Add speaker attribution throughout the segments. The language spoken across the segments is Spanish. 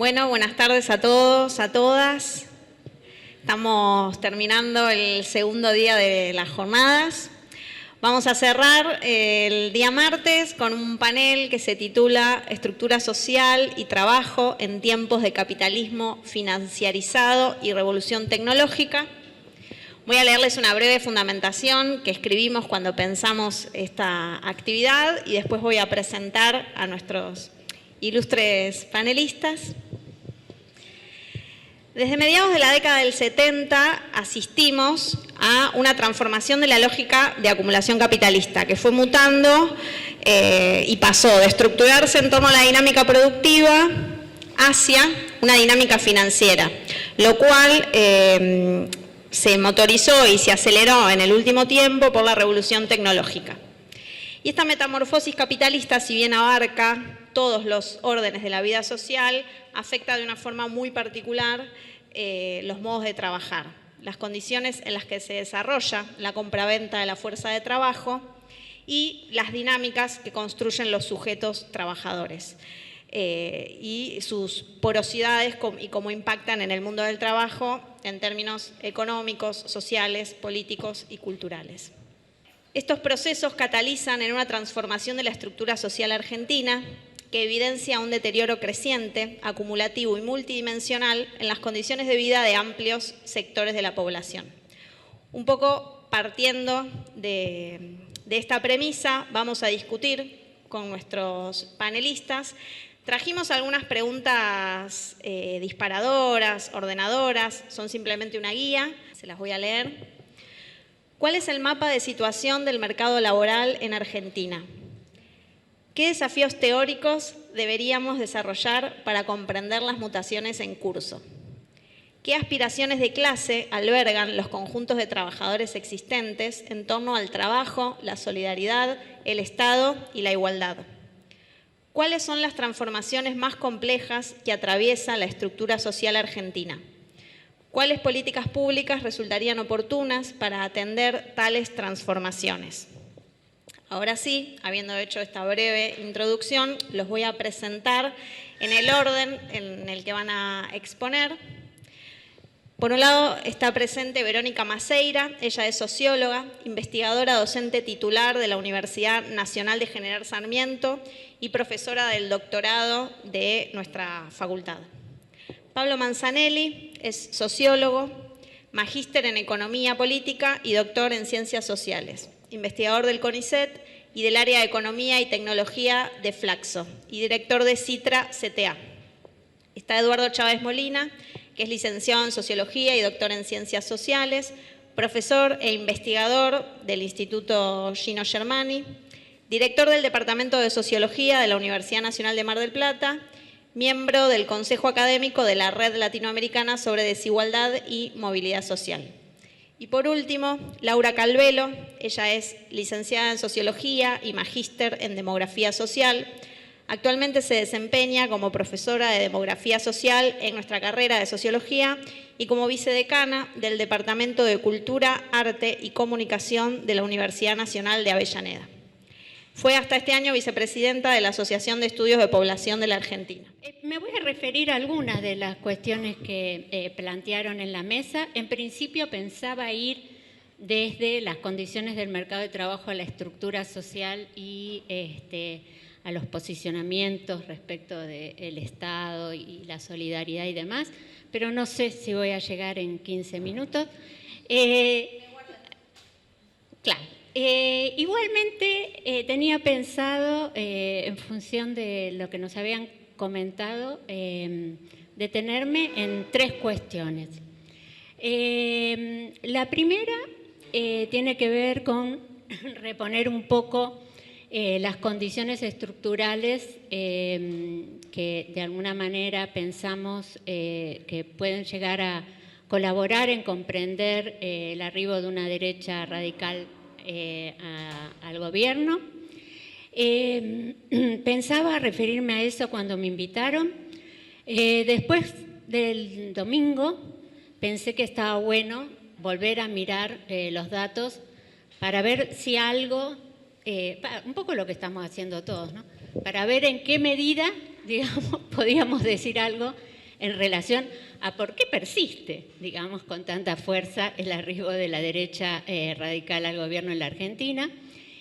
Speaker 1: Bueno, buenas tardes a todos, a todas. Estamos terminando el segundo día de las jornadas. Vamos a cerrar el día martes con un panel que se titula Estructura social y trabajo en tiempos de capitalismo financiarizado y revolución tecnológica. Voy a leerles una breve fundamentación que escribimos cuando pensamos esta actividad y después voy a presentar a nuestros ilustres panelistas. Desde mediados de la década del 70 asistimos a una transformación de la lógica de acumulación capitalista que fue mutando y pasó de estructurarse en torno a la dinámica productiva hacia una dinámica financiera, lo cual se motorizó y se aceleró en el último tiempo por la revolución tecnológica. Y esta metamorfosis capitalista, si bien abarca todos los órdenes de la vida social, afecta de una forma muy particular los modos de trabajar, las condiciones en las que se desarrolla la compraventa de la fuerza de trabajo y las dinámicas que construyen los sujetos trabajadores y sus porosidades y cómo impactan en el mundo del trabajo en términos económicos, sociales, políticos y culturales. Estos procesos catalizan en una transformación de la estructura social argentina que evidencia un deterioro creciente, acumulativo y multidimensional en las condiciones de vida de amplios sectores de la población. Un poco partiendo de esta premisa, vamos a discutir con nuestros panelistas. Trajimos algunas preguntas disparadoras, ordenadoras, son simplemente una guía, se las voy a leer. ¿Cuál es el mapa de situación del mercado laboral en Argentina? ¿Qué desafíos teóricos deberíamos desarrollar para comprender las mutaciones en curso? ¿Qué aspiraciones de clase albergan los conjuntos de trabajadores existentes en torno al trabajo, la solidaridad, el Estado y la igualdad? ¿Cuáles son las transformaciones más complejas que atraviesa la estructura social argentina? ¿Cuáles políticas públicas resultarían oportunas para atender tales transformaciones? Ahora sí, habiendo hecho esta breve introducción, los voy a presentar en el orden en el que van a exponer. Por un lado está presente Verónica Maceira, ella es socióloga, investigadora docente titular de la Universidad Nacional de General Sarmiento y profesora del doctorado de nuestra facultad. Pablo Manzanelli es sociólogo, magíster en Economía Política y doctor en Ciencias Sociales, investigador del CONICET y del área de Economía y Tecnología de Flaxo y director de CITRA-CTA. Está Eduardo Chávez Molina, que es licenciado en Sociología y doctor en Ciencias Sociales, profesor e investigador del Instituto Gino Germani, director del Departamento de Sociología de la Universidad Nacional de Mar del Plata, miembro del Consejo Académico de la Red Latinoamericana sobre Desigualdad y Movilidad Social. Y por último, Laura Calvelo, ella es licenciada en Sociología y magíster en Demografía Social. Actualmente se desempeña como profesora de Demografía Social en nuestra carrera de Sociología y como vicedecana del Departamento de Cultura, Arte y Comunicación de la Universidad Nacional de Avellaneda. Fue hasta este año vicepresidenta de la Asociación de Estudios de Población de la Argentina.
Speaker 2: Me voy a referir a algunas de las cuestiones que plantearon en la mesa. En principio pensaba ir desde las condiciones del mercado de trabajo a la estructura social y a los posicionamientos respecto del Estado y la solidaridad y demás, pero no sé si voy a llegar en 15 minutos. Claro. Igualmente tenía pensado, en función de lo que nos habían comentado, detenerme en tres cuestiones. La primera tiene que ver con reponer un poco las condiciones estructurales que de alguna manera pensamos que pueden llegar a colaborar en comprender el arribo de una derecha radical al gobierno. Pensaba referirme a eso cuando me invitaron. Después del domingo pensé que estaba bueno volver a mirar los datos para ver si algo, un poco lo que estamos haciendo todos, ¿no? Para ver en qué medida, digamos, podíamos decir algo en relación a por qué persiste, digamos, con tanta fuerza el arribo de la derecha radical al gobierno en la Argentina.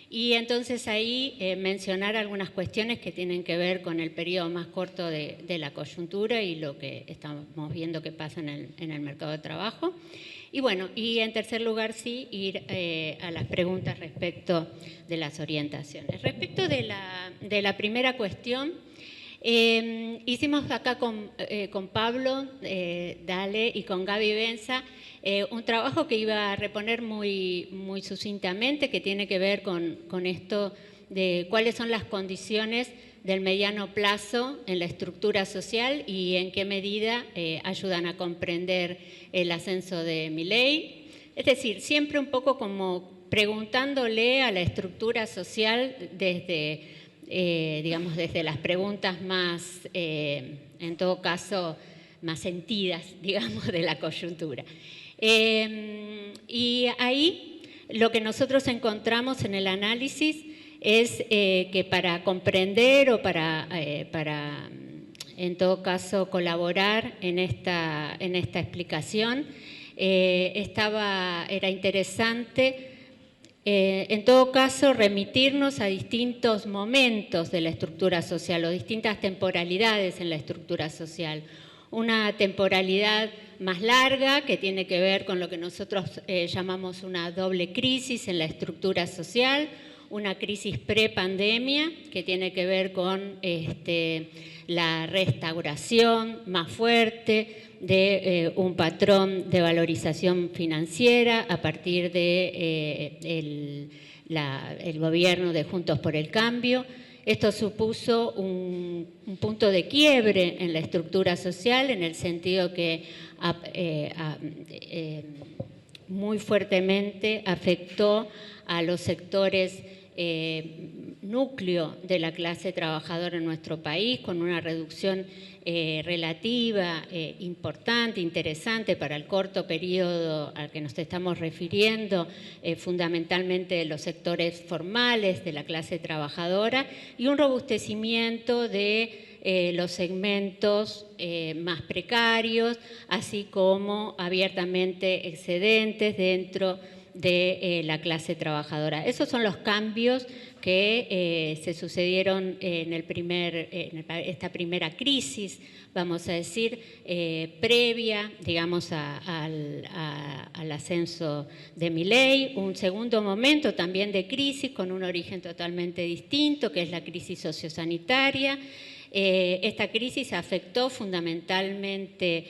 Speaker 2: Y entonces ahí mencionar algunas cuestiones que tienen que ver con el periodo más corto de la coyuntura y lo que estamos viendo que pasa en el mercado de trabajo. Y bueno, y en tercer lugar sí, ir a las preguntas respecto de las orientaciones. Respecto de la primera cuestión, hicimos acá con Pablo Dale y con Gaby Benza un trabajo que iba a reponer muy sucintamente, que tiene que ver con esto de cuáles son las condiciones del mediano plazo en la estructura social y en qué medida ayudan a comprender el ascenso de Milei. Es decir, siempre un poco como preguntándole a la estructura social desde, digamos, desde las preguntas más, en todo caso, más sentidas, digamos, de la coyuntura. Y ahí lo que nosotros encontramos en el análisis es que para comprender o para en todo caso, colaborar en esta explicación, era interesante, en todo caso, remitirnos a distintos momentos de la estructura social o distintas temporalidades en la estructura social. Una temporalidad más larga que tiene que ver con lo que nosotros llamamos una doble crisis en la estructura social, una crisis prepandemia que tiene que ver con la restauración más fuerte de un patrón de valorización financiera a partir de el gobierno de Juntos por el Cambio. Esto supuso un punto de quiebre en la estructura social en el sentido que muy fuertemente afectó a los sectores núcleo de la clase trabajadora en nuestro país, con una reducción relativa, importante, interesante para el corto periodo al que nos estamos refiriendo, fundamentalmente de los sectores formales de la clase trabajadora, y un robustecimiento de los segmentos más precarios, así como abiertamente excedentes dentro de la clase trabajadora. Esos son los cambios que se sucedieron en esta primera crisis, vamos a decir, previa, digamos, al ascenso de Milei. Un segundo momento también de crisis con un origen totalmente distinto, que es la crisis sociosanitaria. Esta crisis afectó fundamentalmente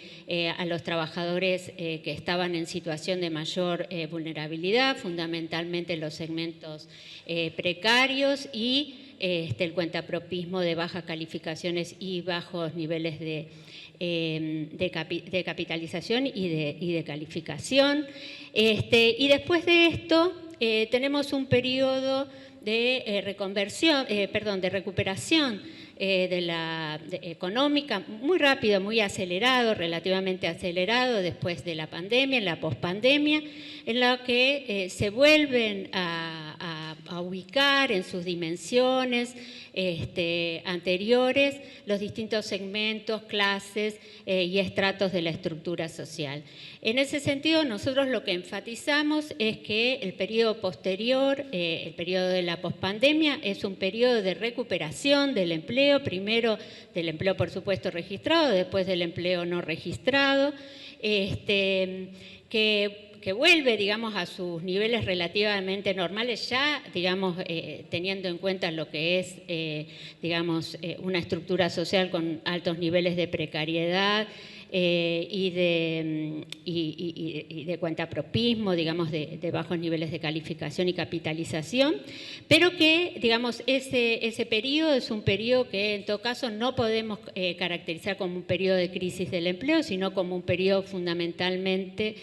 Speaker 2: a los trabajadores que estaban en situación de mayor vulnerabilidad, fundamentalmente los segmentos precarios y el cuentapropismo de bajas calificaciones y bajos niveles de capitalización y de calificación. Y después de esto tenemos un periodo de recuperación económica muy rápido, muy acelerado, relativamente acelerado después de la pandemia, en la pospandemia, en la que se vuelven a ubicar en sus dimensiones anteriores los distintos segmentos, clases y estratos de la estructura social. En ese sentido, nosotros lo que enfatizamos es que el periodo posterior, el periodo de la pospandemia, es un periodo de recuperación del empleo, primero del empleo, por supuesto, registrado, después del empleo no registrado, que vuelve, digamos, a sus niveles relativamente normales, ya, digamos, teniendo en cuenta lo que es, digamos, una estructura social con altos niveles de precariedad y de cuentapropismo, digamos, de bajos niveles de calificación y capitalización, pero que, digamos, ese periodo es un periodo que en todo caso no podemos caracterizar como un periodo de crisis del empleo, sino como un periodo fundamentalmente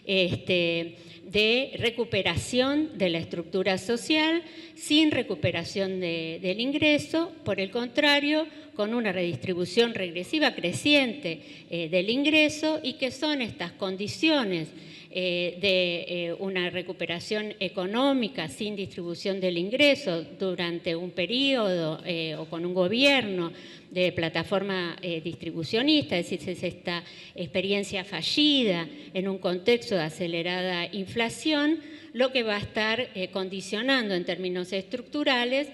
Speaker 2: de recuperación de la estructura social, sin recuperación del ingreso, por el contrario, con una redistribución regresiva creciente del ingreso, y que son estas condiciones de una recuperación económica sin distribución del ingreso durante un periodo o con un gobierno de plataforma distribucionista, es decir, es esta experiencia fallida en un contexto de acelerada inflación, lo que va a estar condicionando en términos estructurales,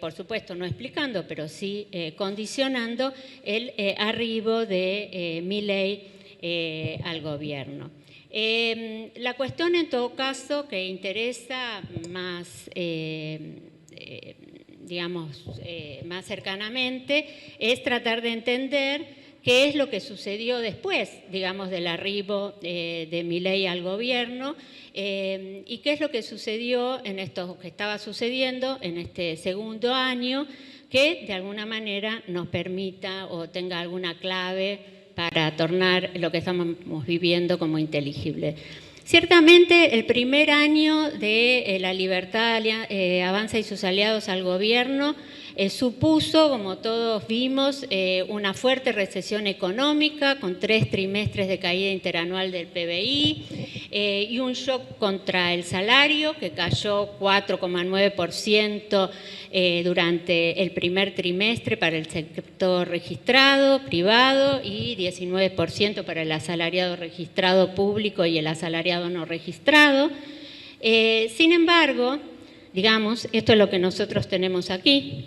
Speaker 2: por supuesto no explicando, pero sí condicionando el arribo de Milei al gobierno. La cuestión en todo caso que interesa más, digamos, más cercanamente es tratar de entender qué es lo que sucedió después, digamos, del arribo de Milei al gobierno y qué es lo que sucedió en esto que estaba sucediendo en este segundo año que de alguna manera nos permita o tenga alguna clave para tornar lo que estamos viviendo como inteligible. Ciertamente, el primer año de la Libertad Avanza y sus aliados al gobierno supuso, como todos vimos, una fuerte recesión económica con 3 trimestres de caída interanual del PBI y un shock contra el salario que cayó 4,9% durante el primer trimestre para el sector registrado privado y 19% para el asalariado registrado público y el asalariado no registrado. Sin embargo, digamos, esto es lo que nosotros tenemos aquí,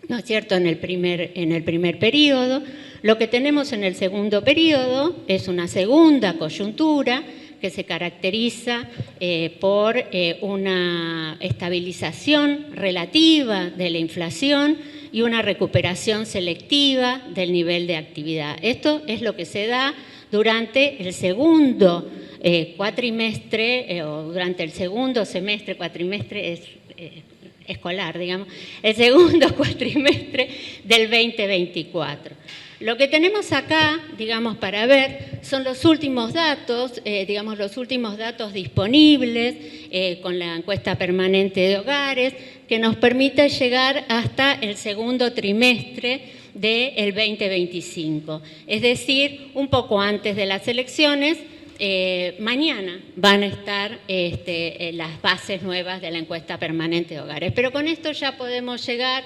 Speaker 2: ¿no es cierto?, en el primer periodo. Lo que tenemos en el segundo periodo es una segunda coyuntura que se caracteriza por una estabilización relativa de la inflación y una recuperación selectiva del nivel de actividad. Esto es lo que se da durante el segundo cuatrimestre o durante el segundo semestre, cuatrimestre es escolar, digamos, el segundo cuatrimestre del 2024. Lo que tenemos acá, digamos, para ver son los últimos datos, digamos, los últimos datos disponibles con la encuesta permanente de hogares, que nos permite llegar hasta el segundo trimestre del 2025. Es decir, un poco antes de las elecciones. Mañana van a estar las bases nuevas de la encuesta permanente de hogares, pero con esto ya podemos llegar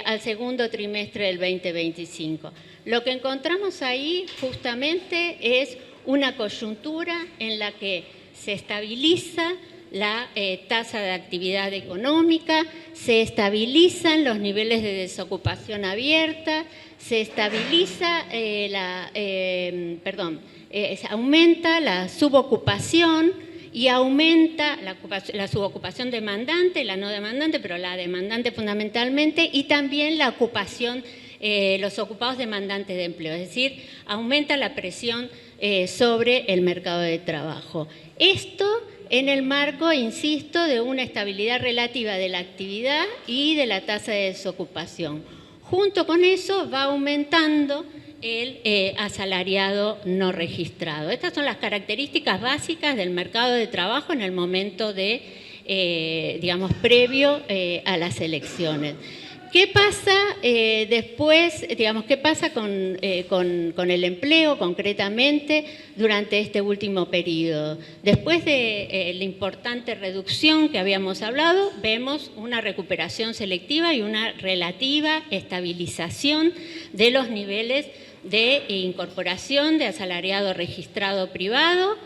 Speaker 2: al segundo trimestre del 2025. Lo que encontramos ahí justamente es una coyuntura en la que se estabiliza la tasa de actividad económica, se estabilizan los niveles de desocupación abierta, se estabiliza aumenta la subocupación y aumenta la subocupación demandante, la no demandante, pero la demandante fundamentalmente, y también la ocupación, los ocupados demandantes de empleo, es decir, aumenta la presión sobre el mercado de trabajo. Esto en el marco, insisto, de una estabilidad relativa de la actividad y de la tasa de desocupación. Junto con eso va aumentando el asalariado no registrado. Estas son las características básicas del mercado de trabajo en el momento de, digamos, previo a las elecciones. ¿Qué pasa después, digamos, qué pasa con el empleo concretamente durante este último periodo? Después de la importante reducción que habíamos hablado, vemos una recuperación selectiva y una relativa estabilización de los niveles de incorporación de asalariado registrado privado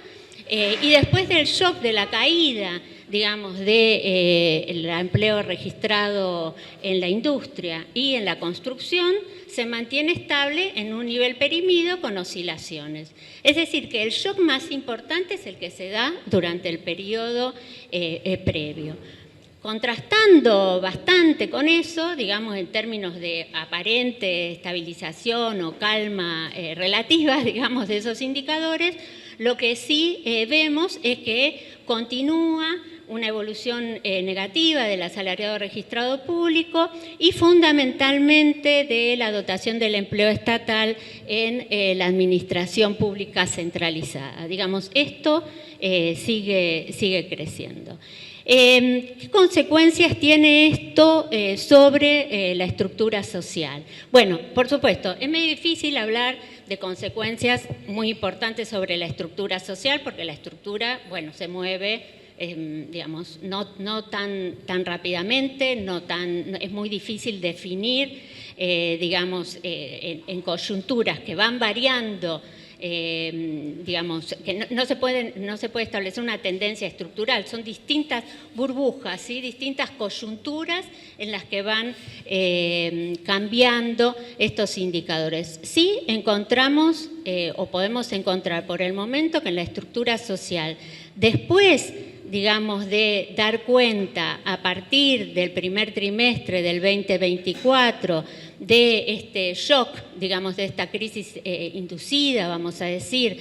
Speaker 2: y después del shock de la caída, digamos, del empleo registrado en la industria y en la construcción, se mantiene estable en un nivel perimido con oscilaciones. Es decir, que el shock más importante es el que se da durante el periodo previo. Contrastando bastante con eso, digamos, en términos de aparente estabilización o calma relativa, digamos, de esos indicadores, lo que sí vemos es que continúa una evolución negativa del asalariado registrado público y fundamentalmente de la dotación del empleo estatal en la administración pública centralizada. Digamos, esto sigue creciendo. ¿Qué consecuencias tiene esto sobre la estructura social? Bueno, por supuesto, es muy difícil hablar de consecuencias muy importantes sobre la estructura social porque la estructura, bueno, se mueve, digamos, no tan rápidamente, es muy difícil definir, digamos, en coyunturas que van variando. Digamos, que no se puede establecer una tendencia estructural, son distintas burbujas, ¿sí? Distintas coyunturas en las que van cambiando estos indicadores. Sí encontramos, o podemos encontrar por el momento, que en la estructura social, después, digamos, de dar cuenta a partir del primer trimestre del 2024 de este shock, digamos, de esta crisis inducida, vamos a decir,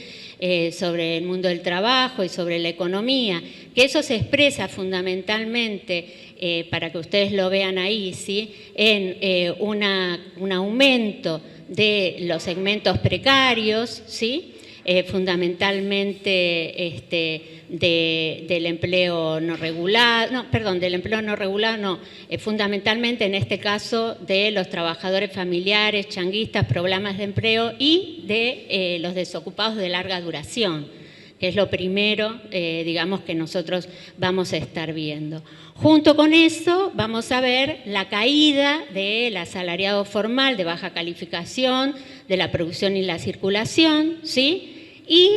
Speaker 2: sobre el mundo del trabajo y sobre la economía, que eso se expresa fundamentalmente, para que ustedes lo vean ahí, ¿sí? En un aumento de los segmentos precarios, ¿sí? Fundamentalmente del empleo no regulado, fundamentalmente en este caso de los trabajadores familiares, changuistas, programas de empleo y de los desocupados de larga duración, que es lo primero, digamos, que nosotros vamos a estar viendo. Junto con eso vamos a ver la caída del asalariado formal de baja calificación, de la producción y la circulación, ¿sí? Y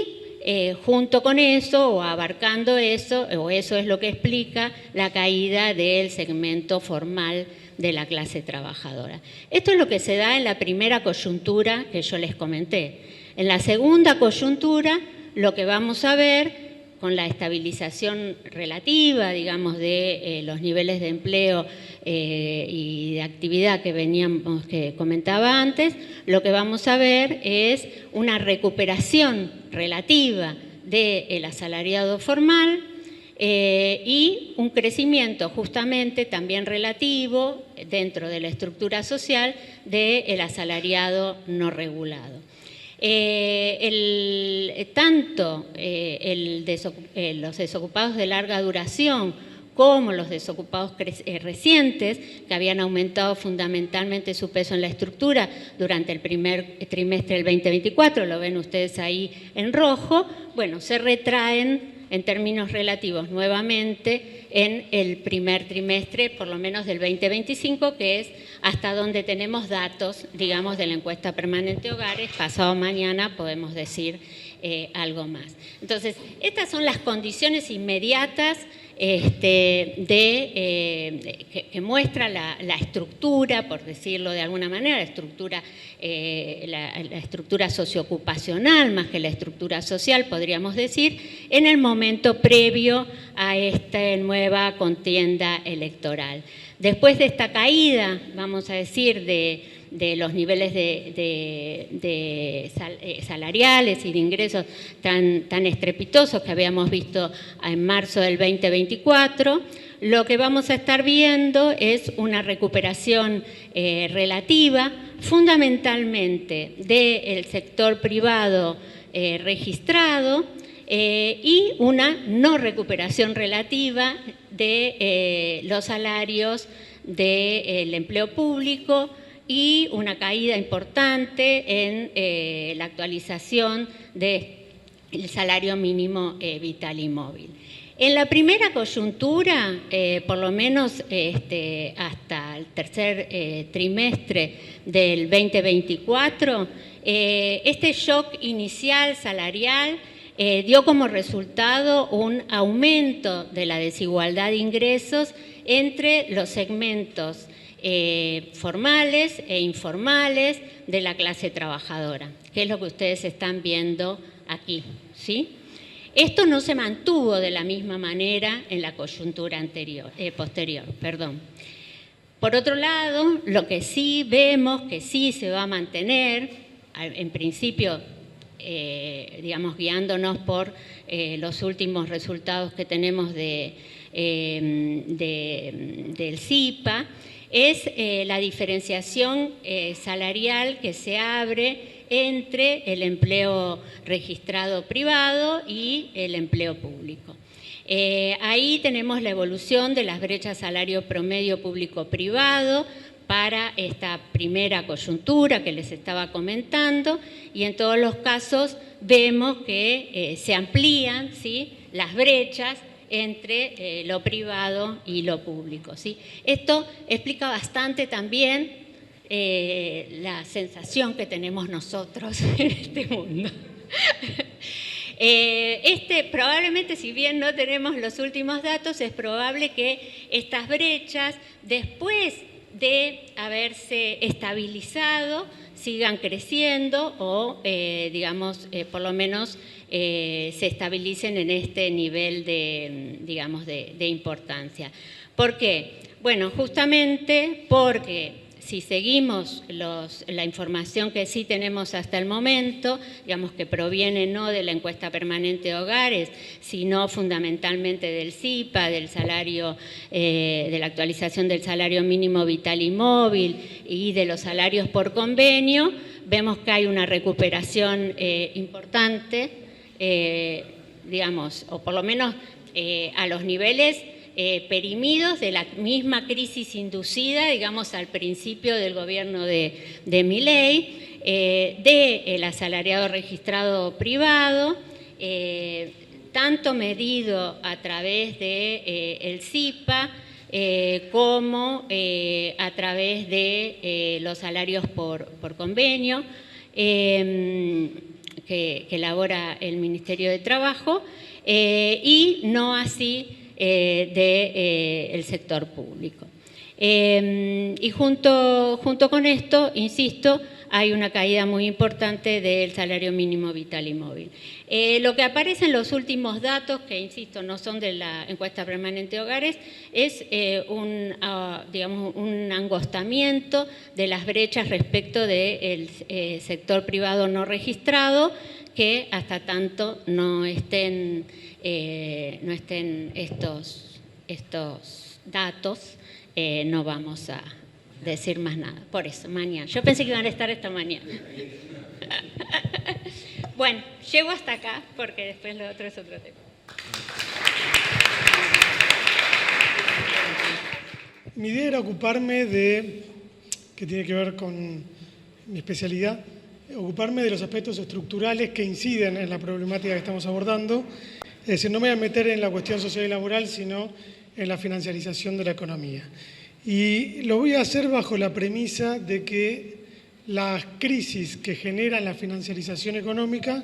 Speaker 2: junto con eso, o abarcando eso, o eso es lo que explica la caída del segmento formal de la clase trabajadora. Esto es lo que se da en la primera coyuntura que yo les comenté. En la segunda coyuntura, lo que vamos a ver con la estabilización relativa, digamos, de los niveles de empleo y de actividad que comentaba antes, lo que vamos a ver es una recuperación relativa del asalariado formal y un crecimiento justamente también relativo dentro de la estructura social del asalariado no regulado. Los desocupados de larga duración como los desocupados recientes, que habían aumentado fundamentalmente su peso en la estructura durante el primer trimestre del 2024, lo ven ustedes ahí en rojo, bueno, se retraen en términos relativos nuevamente en el primer trimestre, por lo menos del 2025, que es hasta donde tenemos datos, digamos, de la encuesta permanente Hogares. Pasado mañana podemos decir algo más. Entonces, estas son las condiciones inmediatas que muestra la estructura, por decirlo de alguna manera, la estructura socioocupacional más que la estructura social, podríamos decir, en el momento previo a esta nueva contienda electoral. Después de esta caída, vamos a decir, de los niveles salariales y de ingresos tan estrepitosos que habíamos visto en marzo del 2024, lo que vamos a estar viendo es una recuperación relativa, fundamentalmente del sector privado registrado, y una no recuperación relativa de los salarios del empleo público y una caída importante en la actualización del salario mínimo vital y móvil. En la primera coyuntura, por lo menos hasta el tercer trimestre del 2024, este shock inicial salarial dio como resultado un aumento de la desigualdad de ingresos entre los segmentos formales e informales de la clase trabajadora, que es lo que ustedes están viendo aquí, ¿sí? Esto no se mantuvo de la misma manera en la coyuntura posterior. Por otro lado, lo que sí vemos que sí se va a mantener, en principio, digamos, guiándonos por los últimos resultados que tenemos del CIPA, es la diferenciación salarial que se abre entre el empleo registrado privado y el empleo público. Ahí tenemos la evolución de las brechas salario promedio público-privado para esta primera coyuntura que les estaba comentando, y en todos los casos vemos que se amplían, ¿sí?, las brechas entre lo privado y lo público, ¿sí? Esto explica bastante también la sensación que tenemos nosotros en este mundo. Probablemente, si bien no tenemos los últimos datos, es probable que estas brechas, después de haberse estabilizado, sigan creciendo o, digamos, por lo menos se estabilicen en este nivel de, digamos, de importancia. ¿Por qué? Bueno, justamente porque si seguimos la información que sí tenemos hasta el momento, digamos que proviene no de la encuesta permanente de hogares, sino fundamentalmente del CIPA, del salario, de la actualización del salario mínimo vital y móvil y de los salarios por convenio, vemos que hay una recuperación importante, digamos, o por lo menos a los niveles perimidos de la misma crisis inducida, digamos, al principio del gobierno de Milei, del asalariado registrado privado, tanto medido a través del CIPA como a través de los salarios por convenio que elabora el Ministerio de Trabajo, y no así del sector público. Y junto con esto, insisto, hay una caída muy importante del salario mínimo vital y móvil. Lo que aparece en los últimos datos, que insisto, no son de la encuesta permanente de hogares, es digamos, un angostamiento de las brechas respecto del sector privado no registrado, que hasta tanto no estén estos datos, no vamos a decir más nada. Por eso, mañana. Yo pensé que iban a estar esta mañana. Bueno, llego hasta acá porque después lo otro es otro tema.
Speaker 3: Mi idea era ocuparme que tiene que ver con mi especialidad, ocuparme de los aspectos estructurales que inciden en la problemática que estamos abordando. Es decir, no me voy a meter en la cuestión social y laboral, sino en la financiarización de la economía. Y lo voy a hacer bajo la premisa de que las crisis que generan la financiarización económica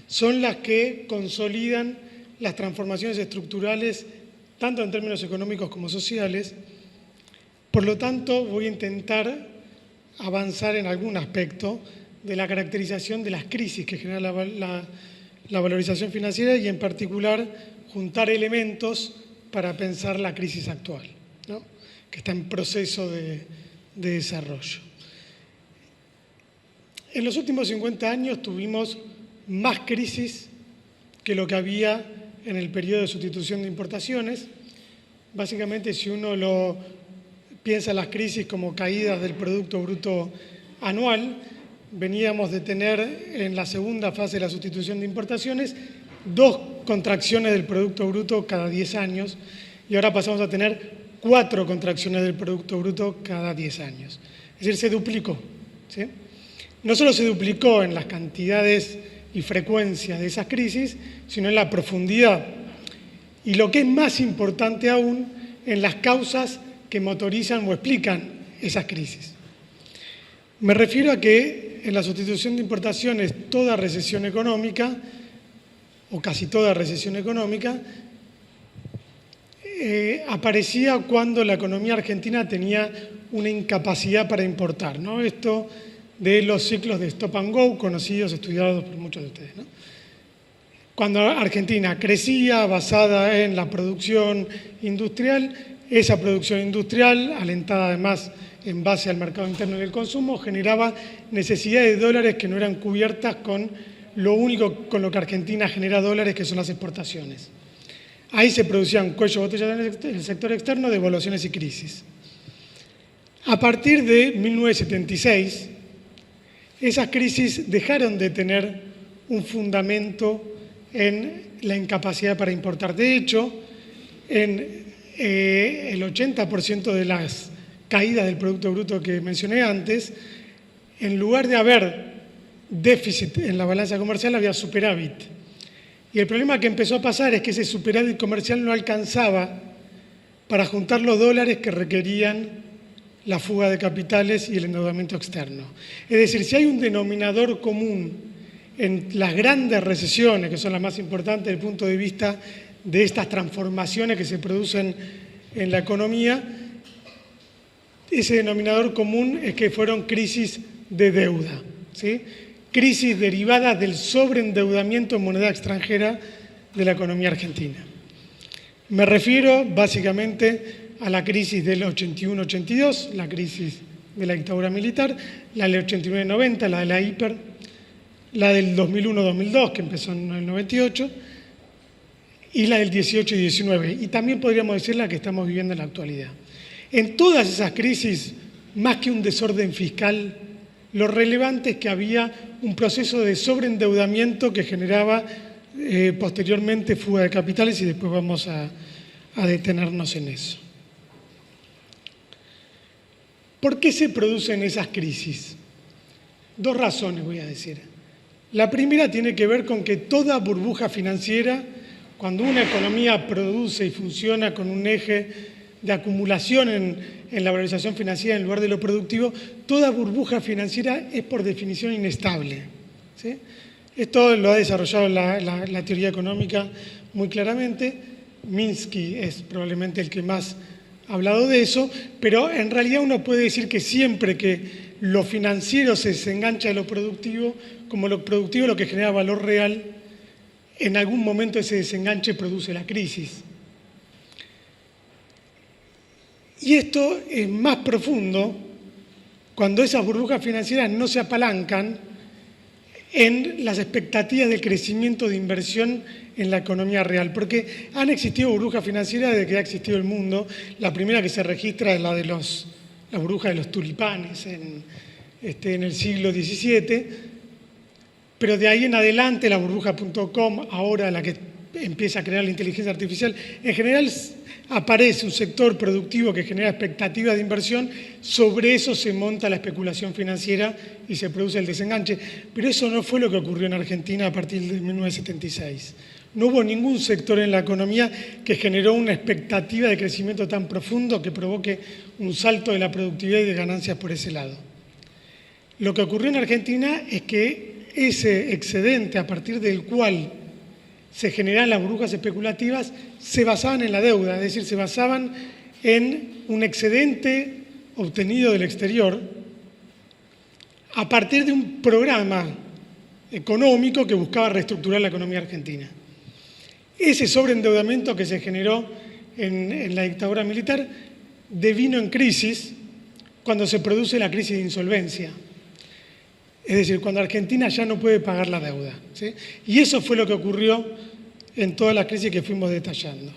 Speaker 3: son las que consolidan las transformaciones estructurales, tanto en términos económicos como sociales. Por lo tanto, voy a intentar avanzar en algún aspecto de la caracterización de las crisis que genera la valorización financiera y, en particular, juntar elementos para pensar la crisis actual, ¿no?, que está en proceso de desarrollo. En los últimos 50 años tuvimos más crisis que lo que había en el periodo de sustitución de importaciones. Básicamente, si uno piensa en las crisis como caídas del Producto Bruto Anual, veníamos de tener en la segunda fase de la sustitución de importaciones 2 contracciones del Producto Bruto cada 10 años y ahora pasamos a tener 4 contracciones del Producto Bruto cada 10 años. Es decir, se duplicó, ¿sí? No solo se duplicó en las cantidades y frecuencias de esas crisis, sino en la profundidad. Y lo que es más importante aún, en las causas que motorizan o explican esas crisis. Me refiero a que en la sustitución de importaciones toda recesión económica, o casi toda recesión económica, aparecía cuando la economía argentina tenía una incapacidad para importar, ¿no? Esto de los ciclos de stop and go, conocidos, estudiados por muchos de ustedes, ¿no? Cuando Argentina crecía basada en la producción industrial, esa producción industrial, alentada además en base al mercado interno y del consumo, generaba necesidades de dólares que no eran cubiertas con lo único con lo que Argentina genera dólares, que son las exportaciones. Ahí se producían cuellos de botella en el sector externo, devaluaciones y crisis. A partir de 1976, esas crisis dejaron de tener un fundamento en la incapacidad para importar. De hecho, en el 80% de las caídas del Producto Bruto que mencioné antes, en lugar de haber déficit en la balanza comercial, había superávit. Y el problema que empezó a pasar es que ese superávit comercial no alcanzaba para juntar los dólares que requerían la fuga de capitales y el endeudamiento externo. Es decir, si hay un denominador común en las grandes recesiones, que son las más importantes desde el punto de vista de estas transformaciones que se producen en la economía, ese denominador común es que fueron crisis de deuda, ¿sí? Crisis derivadas del sobreendeudamiento en moneda extranjera de la economía argentina. Me refiero básicamente a la crisis del 81-82, la crisis de la dictadura militar, la del 89-90, la de la hiper, la del 2001-2002, que empezó en el 98, y la del 18 y 19, y también podríamos decir la que estamos viviendo en la actualidad. En todas esas crisis, más que un desorden fiscal, lo relevante es que había un proceso de sobreendeudamiento que generaba posteriormente fuga de capitales, y después vamos a detenernos en eso. ¿Por qué se producen esas crisis? Dos razones voy a decir. La primera tiene que ver con que toda burbuja financiera, cuando una economía produce y funciona con un eje de acumulación en la valorización financiera en lugar de lo productivo, toda burbuja financiera es por definición inestable, ¿sí? Esto lo ha desarrollado la teoría económica muy claramente. Minsky es probablemente el que más ha hablado de eso, pero en realidad uno puede decir que siempre que lo financiero se desengancha de lo productivo, como lo productivo es lo que genera valor real, en algún momento ese desenganche produce la crisis. Y esto es más profundo cuando esas burbujas financieras no se apalancan en las expectativas de crecimiento de inversión en la economía real, porque han existido burbujas financieras desde que ha existido el mundo. La primera que se registra es la burbuja de los tulipanes en el siglo XVII, pero de ahí en adelante la burbuja.com, ahora la que empieza a crear la inteligencia artificial, en general aparece un sector productivo que genera expectativas de inversión, sobre eso se monta la especulación financiera y se produce el desenganche. Pero eso no fue lo que ocurrió en Argentina a partir de 1976. No hubo ningún sector en la economía que generó una expectativa de crecimiento tan profundo que provoque un salto de la productividad y de ganancias por ese lado. Lo que ocurrió en Argentina es que ese excedente a partir del cual se generan las burbujas especulativas se basaban en la deuda, es decir, se basaban en un excedente obtenido del exterior a partir de un programa económico que buscaba reestructurar la economía argentina. Ese sobreendeudamiento que se generó en la dictadura militar devino en crisis cuando se produce la crisis de insolvencia. Es decir, cuando Argentina ya no puede pagar la deuda, ¿sí? Y eso fue lo que ocurrió en todas las crisis que fuimos detallando,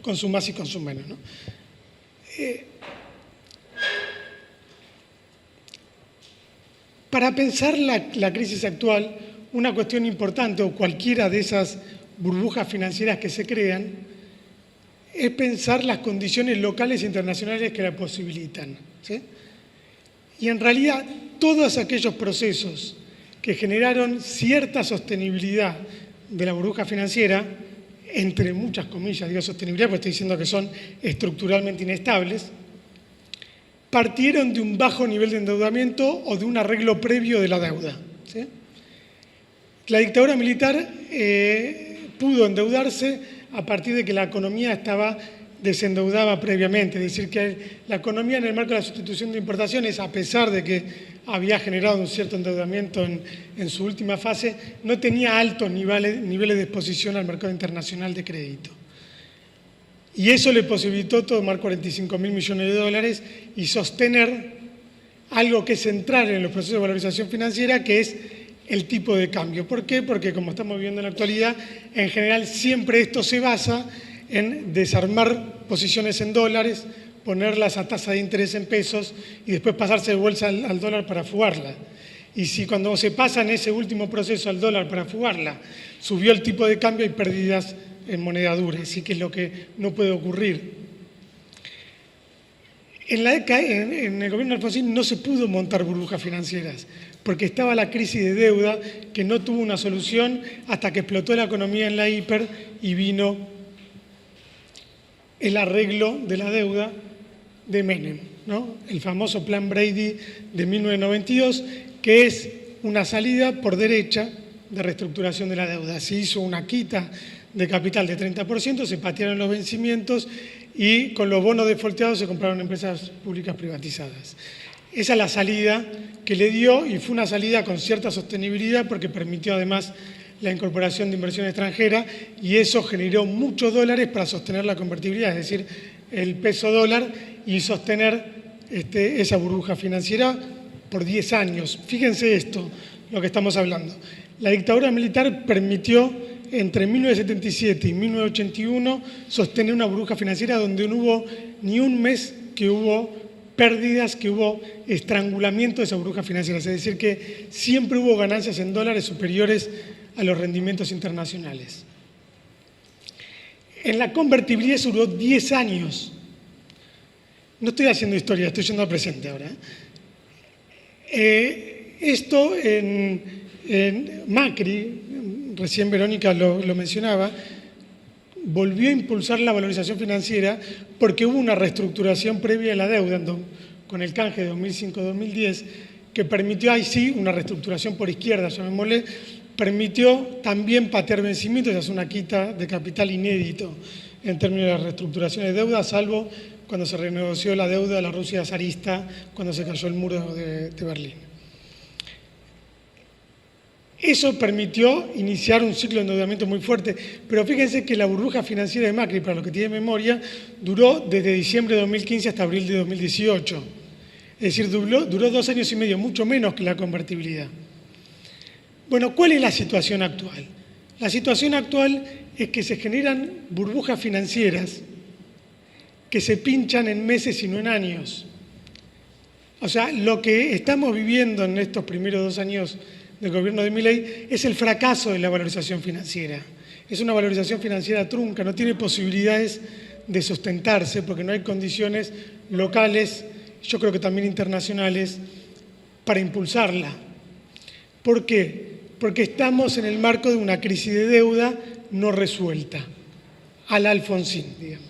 Speaker 3: con su más y con su menos, ¿no? Para pensar la crisis actual, una cuestión importante, o cualquiera de esas burbujas financieras que se crean, es pensar las condiciones locales e internacionales que la posibilitan, ¿sí? Y en realidad, todos aquellos procesos que generaron cierta sostenibilidad de la burbuja financiera, entre muchas comillas digo sostenibilidad, porque estoy diciendo que son estructuralmente inestables, partieron de un bajo nivel de endeudamiento o de un arreglo previo de la deuda, ¿sí? La dictadura militar pudo endeudarse a partir de que la economía estaba desendeudada previamente, es decir, que la economía en el marco de la sustitución de importaciones, a pesar de que había generado un cierto endeudamiento en su última fase, no tenía altos niveles de exposición al mercado internacional de crédito. Y eso le posibilitó tomar 45.000 millones de dólares y sostener algo que es central en los procesos de valorización financiera, que es el tipo de cambio. ¿Por qué? Porque, como estamos viendo en la actualidad, en general siempre esto se basa en desarmar posiciones en dólares, ponerlas a tasa de interés en pesos y después pasarse de bolsa al dólar para fugarla. Y si cuando se pasa en ese último proceso al dólar para fugarla, subió el tipo de cambio, hay pérdidas en moneda dura, así que es lo que no puede ocurrir. En el gobierno de Alfonsín no se pudo montar burbujas financieras, porque estaba la crisis de deuda que no tuvo una solución hasta que explotó la economía en la hiper y vino el arreglo de la deuda de Menem, ¿no? El famoso Plan Brady de 1992, que es una salida por derecha de reestructuración de la deuda. Se hizo una quita de capital de 30%, se patearon los vencimientos y con los bonos defaulteados se compraron empresas públicas privatizadas. Esa es la salida que le dio y fue una salida con cierta sostenibilidad porque permitió además la incorporación de inversión extranjera y eso generó muchos dólares para sostener la convertibilidad, es decir, el peso dólar y sostener esa burbuja financiera por 10 años. Fíjense esto, lo que estamos hablando. La dictadura militar permitió entre 1977 y 1981 sostener una burbuja financiera donde no hubo ni un mes que hubo pérdidas, que hubo estrangulamiento de esa burbuja financiera. Es decir, que siempre hubo ganancias en dólares superiores a los rendimientos internacionales. En la convertibilidad eso duró 10 años. No estoy haciendo historia, estoy yendo al presente ahora. Esto en Macri, recién Verónica lo mencionaba, volvió a impulsar la valorización financiera porque hubo una reestructuración previa de la deuda con el canje de 2005-2010 que permitió, ahí sí, una reestructuración por izquierda, llamémosle, permitió también patear vencimientos y hacer una quita de capital inédito en términos de la reestructuración de deuda, salvo cuando se renegoció la deuda de la Rusia zarista, cuando se cayó el muro de Berlín. Eso permitió iniciar un ciclo de endeudamiento muy fuerte, pero fíjense que la burbuja financiera de Macri, para los que tienen memoria, duró desde diciembre de 2015 hasta abril de 2018. Es decir, duró 2 años y medio, mucho menos que la convertibilidad. Bueno, ¿cuál es la situación actual? La situación actual es que se generan burbujas financieras que se pinchan en meses y no en años. O sea, lo que estamos viviendo en estos primeros 2 años del gobierno de Milei es el fracaso de la valorización financiera. Es una valorización financiera trunca, no tiene posibilidades de sustentarse porque no hay condiciones locales, yo creo que también internacionales, para impulsarla. ¿Por qué? Porque estamos en el marco de una crisis de deuda no resuelta, a la Alfonsín, digamos.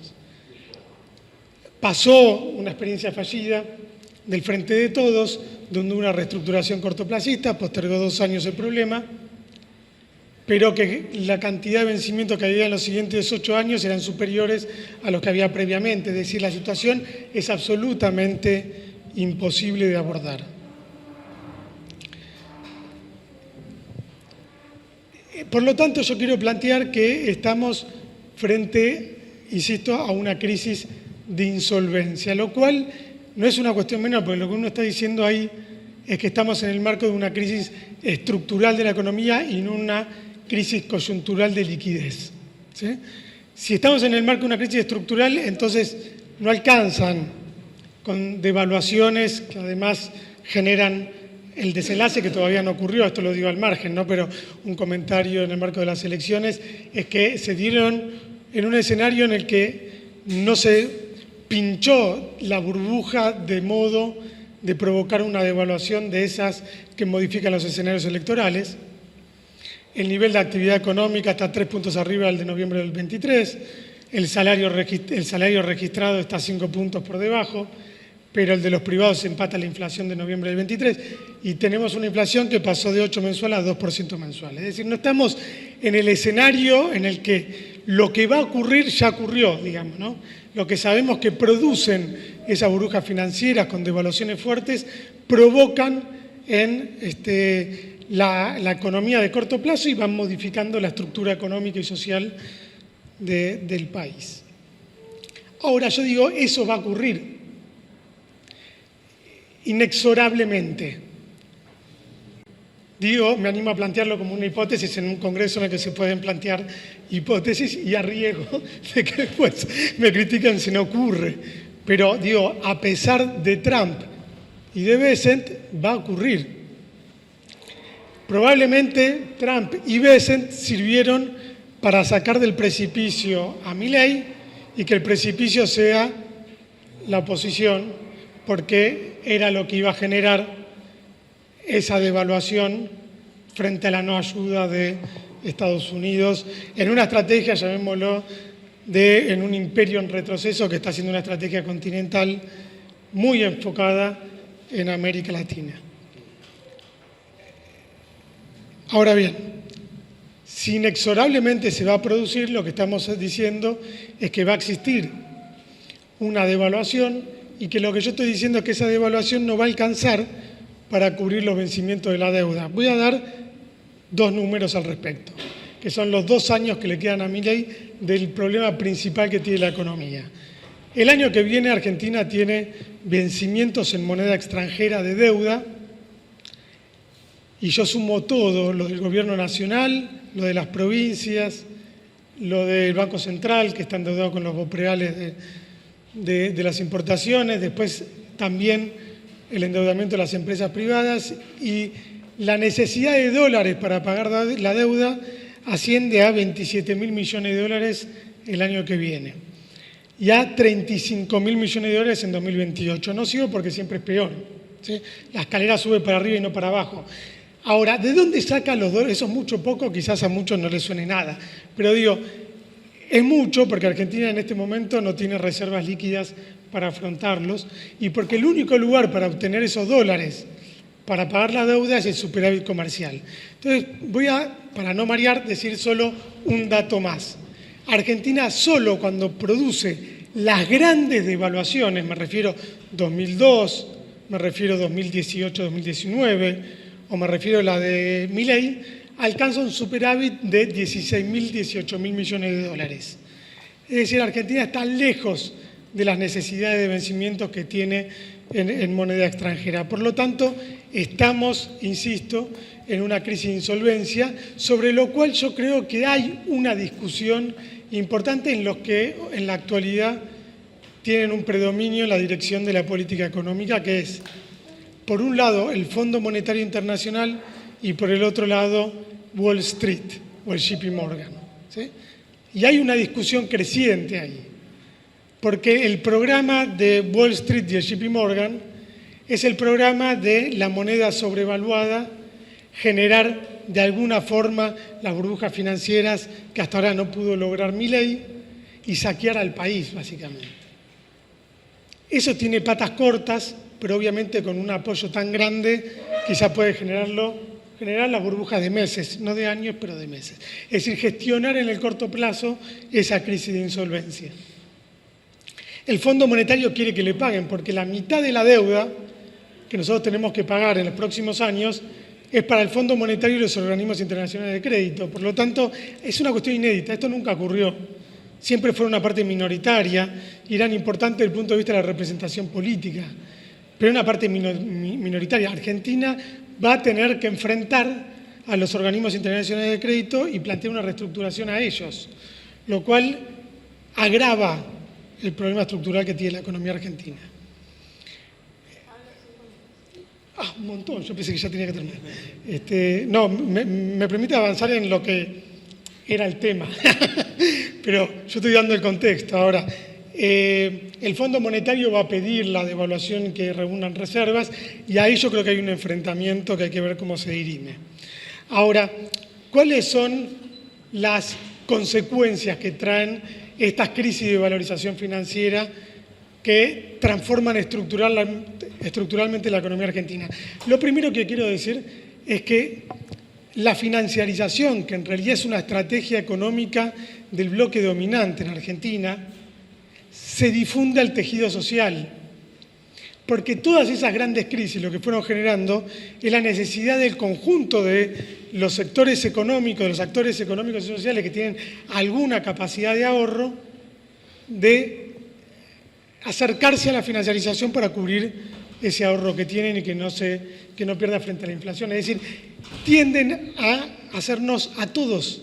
Speaker 3: Pasó una experiencia fallida del Frente de Todos, donde una reestructuración cortoplacista postergó 2 años el problema, pero que la cantidad de vencimientos que había en los siguientes 8 años eran superiores a los que había previamente. Es decir, la situación es absolutamente imposible de abordar. Por lo tanto, yo quiero plantear que estamos frente, insisto, a una crisis de insolvencia, lo cual no es una cuestión menor, porque lo que uno está diciendo ahí es que estamos en el marco de una crisis estructural de la economía y no una crisis coyuntural de liquidez, ¿sí? Si estamos en el marco de una crisis estructural, entonces no alcanzan con devaluaciones que además generan el desenlace que todavía no ocurrió, esto lo digo al margen, ¿no? Pero un comentario en el marco de las elecciones es que se dieron en un escenario en el que no se pinchó la burbuja de modo de provocar una devaluación de esas que modifican los escenarios electorales. El nivel de actividad económica está 3 puntos arriba del de noviembre del 23, el salario registrado está 5 puntos por debajo, pero el de los privados empata la inflación de noviembre del 23 y tenemos una inflación que pasó de 8 mensual a 2% mensual. Es decir, no estamos en el escenario en el que lo que va a ocurrir ya ocurrió, digamos, ¿no? Lo que sabemos que producen esas burbujas financieras con devaluaciones fuertes provocan en la economía de corto plazo y van modificando la estructura económica y social del país. Ahora, yo digo, eso va a ocurrir inexorablemente. Digo, me animo a plantearlo como una hipótesis en un congreso en el que se pueden plantear hipótesis y a riesgo de que después me critican si no ocurre. Pero digo, a pesar de Trump y de Bessent, va a ocurrir. Probablemente Trump y Bessent sirvieron para sacar del precipicio a Milei y que el precipicio sea la oposición, porque era lo que iba a generar esa devaluación frente a la no ayuda de Estados Unidos en una estrategia, llamémoslo, en un imperio en retroceso que está siendo una estrategia continental muy enfocada en América Latina. Ahora bien, si inexorablemente se va a producir, lo que estamos diciendo es que va a existir una devaluación y que lo que yo estoy diciendo es que esa devaluación no va a alcanzar para cubrir los vencimientos de la deuda. Voy a dar 2 números al respecto, que son los 2 años que le quedan a Milei del problema principal que tiene la economía. El año que viene Argentina tiene vencimientos en moneda extranjera de deuda, y yo sumo todo, lo del gobierno nacional, lo de las provincias, lo del Banco Central, que está endeudado con los bopreales de las importaciones, después también el endeudamiento de las empresas privadas, y la necesidad de dólares para pagar la deuda asciende a 27.000 millones de dólares el año que viene y a 35.000 millones de dólares en 2028. No sigo porque siempre es peor, ¿sí? La escalera sube para arriba y no para abajo. Ahora, ¿de dónde saca los dólares? Eso es mucho o poco, quizás a muchos no les suene nada, pero digo, es mucho porque Argentina en este momento no tiene reservas líquidas para afrontarlos y porque el único lugar para obtener esos dólares para pagar la deuda es el superávit comercial. Entonces, voy a, para no marear, decir solo un dato más. Argentina solo cuando produce las grandes devaluaciones, me refiero 2002, me refiero 2018-2019, o me refiero a la de Milei, alcanza un superávit de 16.000, 18.000 millones de dólares. Es decir, Argentina está lejos de las necesidades de vencimientos que tiene en moneda extranjera. Por lo tanto, estamos, insisto, en una crisis de insolvencia, sobre lo cual yo creo que hay una discusión importante en los que en la actualidad tienen un predominio en la dirección de la política económica, que es, por un lado, el Fondo Monetario Internacional y por el otro lado, Wall Street o el JP Morgan, ¿sí? Y hay una discusión creciente ahí, porque el programa de Wall Street y el JP Morgan es el programa de la moneda sobrevaluada, generar de alguna forma las burbujas financieras que hasta ahora no pudo lograr Milei y saquear al país, básicamente. Eso tiene patas cortas, pero obviamente con un apoyo tan grande quizá puede generar las burbujas de meses, no de años, pero de meses. Es decir, gestionar en el corto plazo esa crisis de insolvencia. El Fondo Monetario quiere que le paguen, porque la mitad de la deuda que nosotros tenemos que pagar en los próximos años es para el Fondo Monetario y los organismos internacionales de crédito. Por lo tanto, es una cuestión inédita, esto nunca ocurrió. Siempre fue una parte minoritaria y eran importantes desde el punto de vista de la representación política, pero una parte minoritaria. Argentina va a tener que enfrentar a los organismos internacionales de crédito y plantear una reestructuración a ellos, lo cual agrava el problema estructural que tiene la economía argentina. Un montón, yo pensé que ya tenía que terminar. No, me permite avanzar en lo que era el tema, pero yo estoy dando el contexto. Ahora, el Fondo Monetario va a pedir la devaluación que reúnan reservas y ahí yo creo que hay un enfrentamiento que hay que ver cómo se dirime. Ahora, ¿cuáles son las consecuencias que traen estas crisis de valorización financiera que transforman estructuralmente la economía argentina? Lo primero que quiero decir es que la financiarización, que en realidad es una estrategia económica del bloque dominante en Argentina, se difunde al tejido social, porque todas esas grandes crisis lo que fueron generando es la necesidad del conjunto de los sectores económicos, de los actores económicos y sociales que tienen alguna capacidad de ahorro, de acercarse a la financiarización para cubrir ese ahorro que tienen y que no pierda frente a la inflación. Es decir, tienden a hacernos a todos,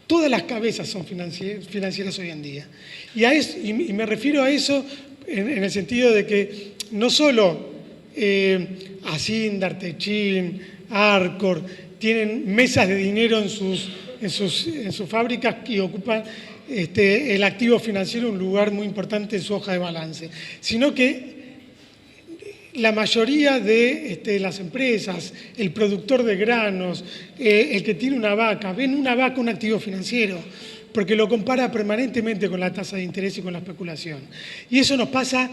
Speaker 3: todas las cabezas son financieras hoy en día. Y me refiero a eso en el sentido de que no solo Hacienda, Artechín, Arcor, tienen mesas de dinero en sus fábricas y ocupan el activo financiero un lugar muy importante en su hoja de balance, sino que la mayoría de las empresas, el productor de granos, el que tiene una vaca, ven una vaca un activo financiero, porque lo compara permanentemente con la tasa de interés y con la especulación. Y eso nos pasa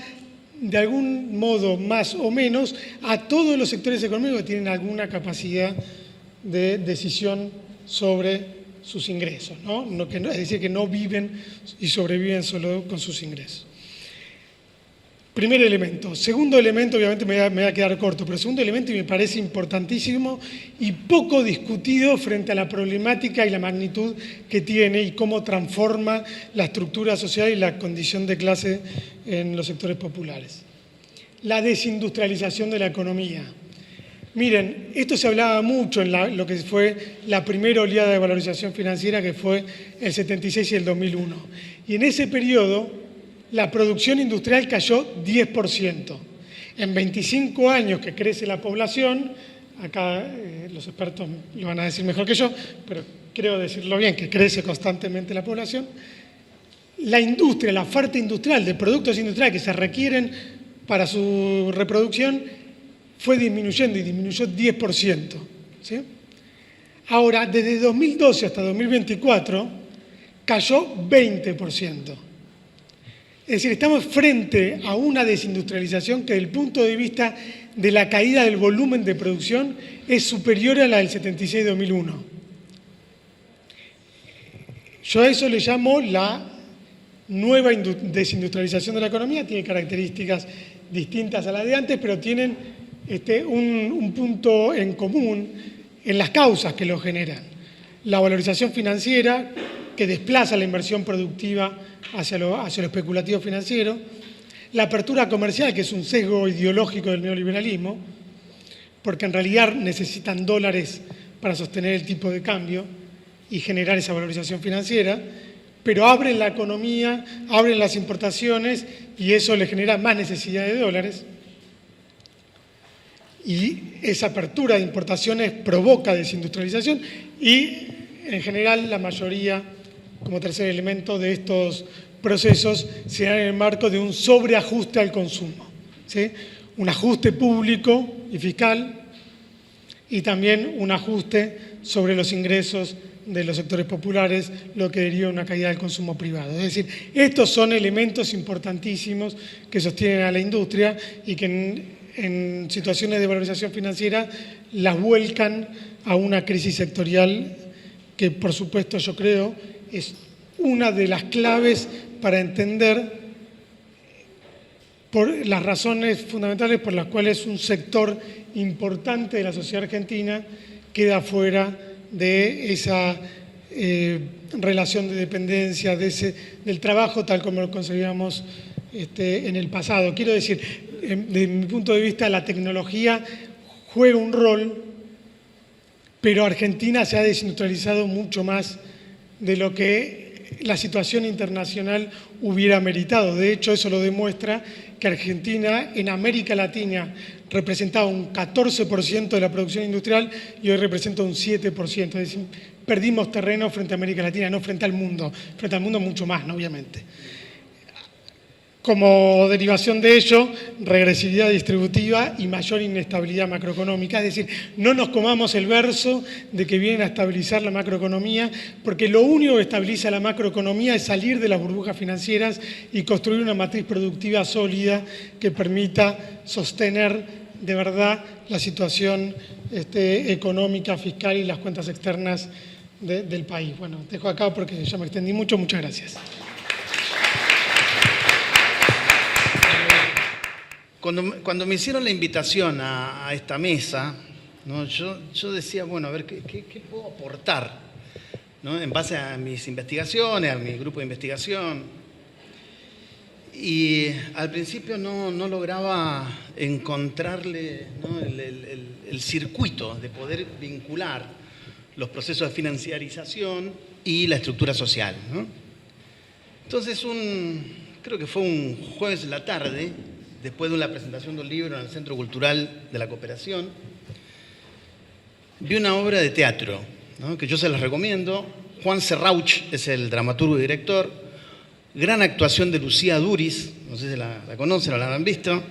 Speaker 3: de algún modo más o menos a todos los sectores económicos que tienen alguna capacidad de decisión sobre sus ingresos, ¿no? Es decir, que no viven y sobreviven solo con sus ingresos. Primer elemento. Segundo elemento, obviamente me va a quedar corto, pero segundo elemento, y me parece importantísimo y poco discutido frente a la problemática y la magnitud que tiene y cómo transforma la estructura social y la condición de clase en los sectores populares. La desindustrialización de la economía. Miren, esto se hablaba mucho en lo que fue la primera oleada de valorización financiera, que fue el 76 y el 2001. Y en ese periodo, la producción industrial cayó 10%. En 25 años que crece la población, acá los expertos lo van a decir mejor que yo, pero creo decirlo bien, que crece constantemente la población, la industria, la oferta industrial de productos industriales que se requieren para su reproducción fue disminuyendo y disminuyó 10%. ¿Sí? Ahora, desde 2012 hasta 2024, cayó 20%. Es decir, estamos frente a una desindustrialización que desde el punto de vista de la caída del volumen de producción es superior a la del 76-2001. Yo a eso le llamo la nueva desindustrialización de la economía. Tiene características distintas a las de antes, pero tienen un punto en común en las causas que lo generan. La valorización financiera, que desplaza la inversión productiva hacia lo especulativo financiero, la apertura comercial, que es un sesgo ideológico del neoliberalismo, porque en realidad necesitan dólares para sostener el tipo de cambio y generar esa valorización financiera, pero abren la economía, abren las importaciones y eso le genera más necesidad de dólares. Y esa apertura de importaciones provoca desindustrialización y, en general, la mayoría, como tercer elemento de estos procesos, se dan en el marco de un sobreajuste al consumo, ¿sí? Un ajuste público y fiscal y también un ajuste sobre los ingresos de los sectores populares, lo que deriva una caída del consumo privado. Es decir, estos son elementos importantísimos que sostienen a la industria y que en situaciones de valorización financiera las vuelcan a una crisis sectorial que, por supuesto, yo creo es una de las claves para entender por las razones fundamentales por las cuales un sector importante de la sociedad argentina queda fuera de esa relación de dependencia, del trabajo tal como lo concebíamos en el pasado. Quiero decir, desde mi punto de vista, la tecnología juega un rol, pero Argentina se ha desindustrializado mucho más de lo que la situación internacional hubiera meritado. De hecho, eso lo demuestra que Argentina en América Latina representaba un 14% de la producción industrial y hoy representa un 7%. Es decir, perdimos terreno frente a América Latina, no frente al mundo. Frente al mundo mucho más, ¿no? Obviamente. Como derivación de ello, regresividad distributiva y mayor inestabilidad macroeconómica. Es decir, no nos comamos el verso de que vienen a estabilizar la macroeconomía, porque lo único que estabiliza la macroeconomía es salir de las burbujas financieras y construir una matriz productiva sólida que permita sostener de verdad la situación económica, fiscal y las cuentas externas del país. Bueno, dejo acá porque ya me extendí mucho. Muchas gracias.
Speaker 4: Cuando me hicieron la invitación a esta mesa, ¿no? yo decía, bueno, a ver, ¿qué puedo aportar? ¿No? En base a mis investigaciones, a mi grupo de investigación. Y al principio no lograba encontrarle, ¿no? el circuito de poder vincular los procesos de financiarización y la estructura social, ¿no? Entonces, creo que fue un jueves de la tarde, después de la presentación de un libro en el Centro Cultural de la Cooperación, vi una obra de teatro, ¿no?, que yo se las recomiendo. Juan Serrauch es el dramaturgo y director. Gran actuación de Lucía Duris, no sé si la conocen o la han visto.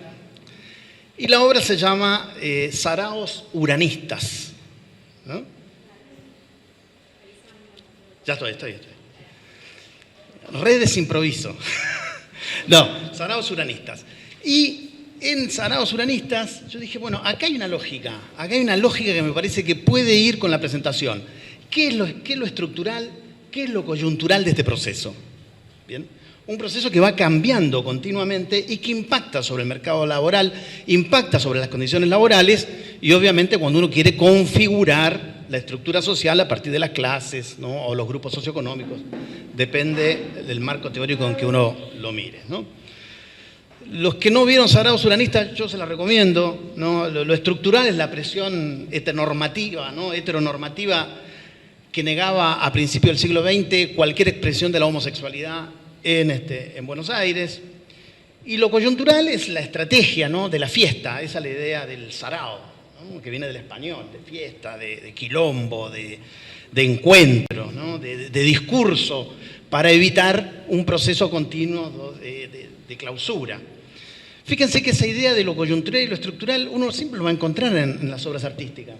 Speaker 4: Y la obra se llama Saraos Uranistas, ¿no? Ya estoy. Redes improviso. No, Saraos Uranistas. Y en Saraos Uranistas yo dije, bueno, acá hay una lógica que me parece que puede ir con la presentación. ¿Qué es lo estructural? ¿Qué es lo coyuntural de este proceso? Bien. Un proceso que va cambiando continuamente y que impacta sobre el mercado laboral, impacta sobre las condiciones laborales y obviamente cuando uno quiere configurar la estructura social a partir de las clases, ¿no?, o los grupos socioeconómicos. Depende del marco teórico en que uno lo mire, ¿no? Los que no vieron Saraos Uranistas, yo se las recomiendo, ¿no? Lo estructural es la presión heteronormativa, ¿no?, que negaba a principios del siglo XX cualquier expresión de la homosexualidad en Buenos Aires. Y lo coyuntural es la estrategia, ¿no?, de la fiesta, esa es la idea del sarao, ¿no?, que viene del español, de fiesta, de quilombo, de encuentro, ¿no?, de discurso, para evitar un proceso continuo de clausura. Fíjense que esa idea de lo coyuntural y lo estructural uno siempre lo va a encontrar en las obras artísticas.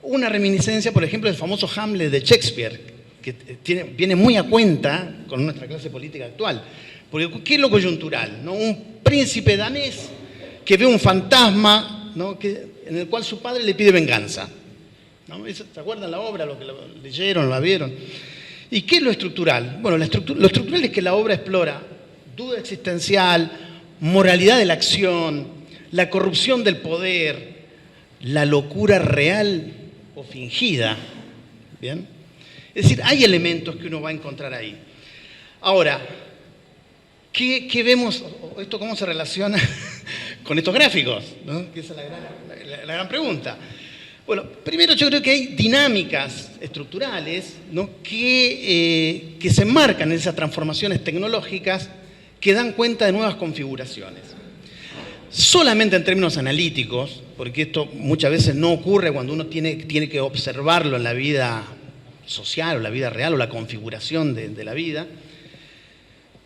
Speaker 4: Una reminiscencia, por ejemplo, del famoso Hamlet de Shakespeare, que viene muy a cuenta con nuestra clase política actual. Porque ¿qué es lo coyuntural, ¿no? Un príncipe danés que ve un fantasma, ¿no?, en el cual su padre le pide venganza, ¿no? ¿Se acuerdan la obra? Los que lo leyeron, la vieron. ¿Y qué es lo estructural? Bueno, lo estructural es que la obra explora duda existencial, moralidad de la acción, la corrupción del poder, la locura real o fingida. ¿Bien? Es decir, hay elementos que uno va a encontrar ahí. Ahora, ¿qué vemos? ¿Esto cómo se relaciona con estos gráficos, ¿no?, que esa es la gran pregunta. Bueno, primero yo creo que hay dinámicas estructurales, ¿no?, que se enmarcan en esas transformaciones tecnológicas que dan cuenta de nuevas configuraciones. Solamente en términos analíticos, porque esto muchas veces no ocurre cuando uno tiene que observarlo en la vida social o la vida real o la configuración de la vida,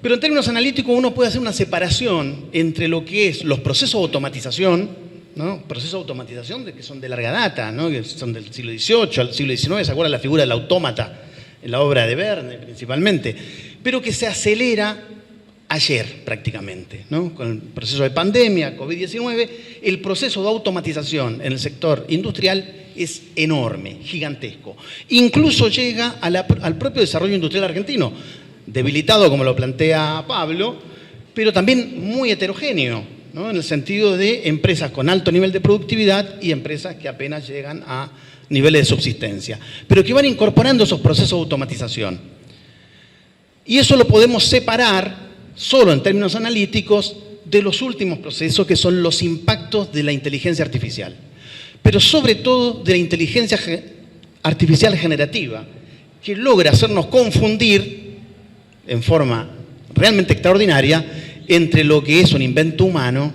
Speaker 4: pero en términos analíticos uno puede hacer una separación entre lo que es los procesos de automatización, ¿no?, procesos de automatización que son de larga data, ¿no?, que son del siglo XVIII al siglo XIX, ¿se acuerdan la figura del autómata en la obra de Verne principalmente? Pero que se acelera ayer prácticamente, ¿no?, con el proceso de pandemia, COVID-19, el proceso de automatización en el sector industrial es enorme, gigantesco. Incluso llega al propio desarrollo industrial argentino, debilitado como lo plantea Pablo, pero también muy heterogéneo, ¿no?, en el sentido de empresas con alto nivel de productividad y empresas que apenas llegan a niveles de subsistencia, pero que van incorporando esos procesos de automatización. Y eso lo podemos separar solo en términos analíticos de los últimos procesos que son los impactos de la inteligencia artificial, pero sobre todo de la inteligencia artificial generativa, que logra hacernos confundir en forma realmente extraordinaria entre lo que es un invento humano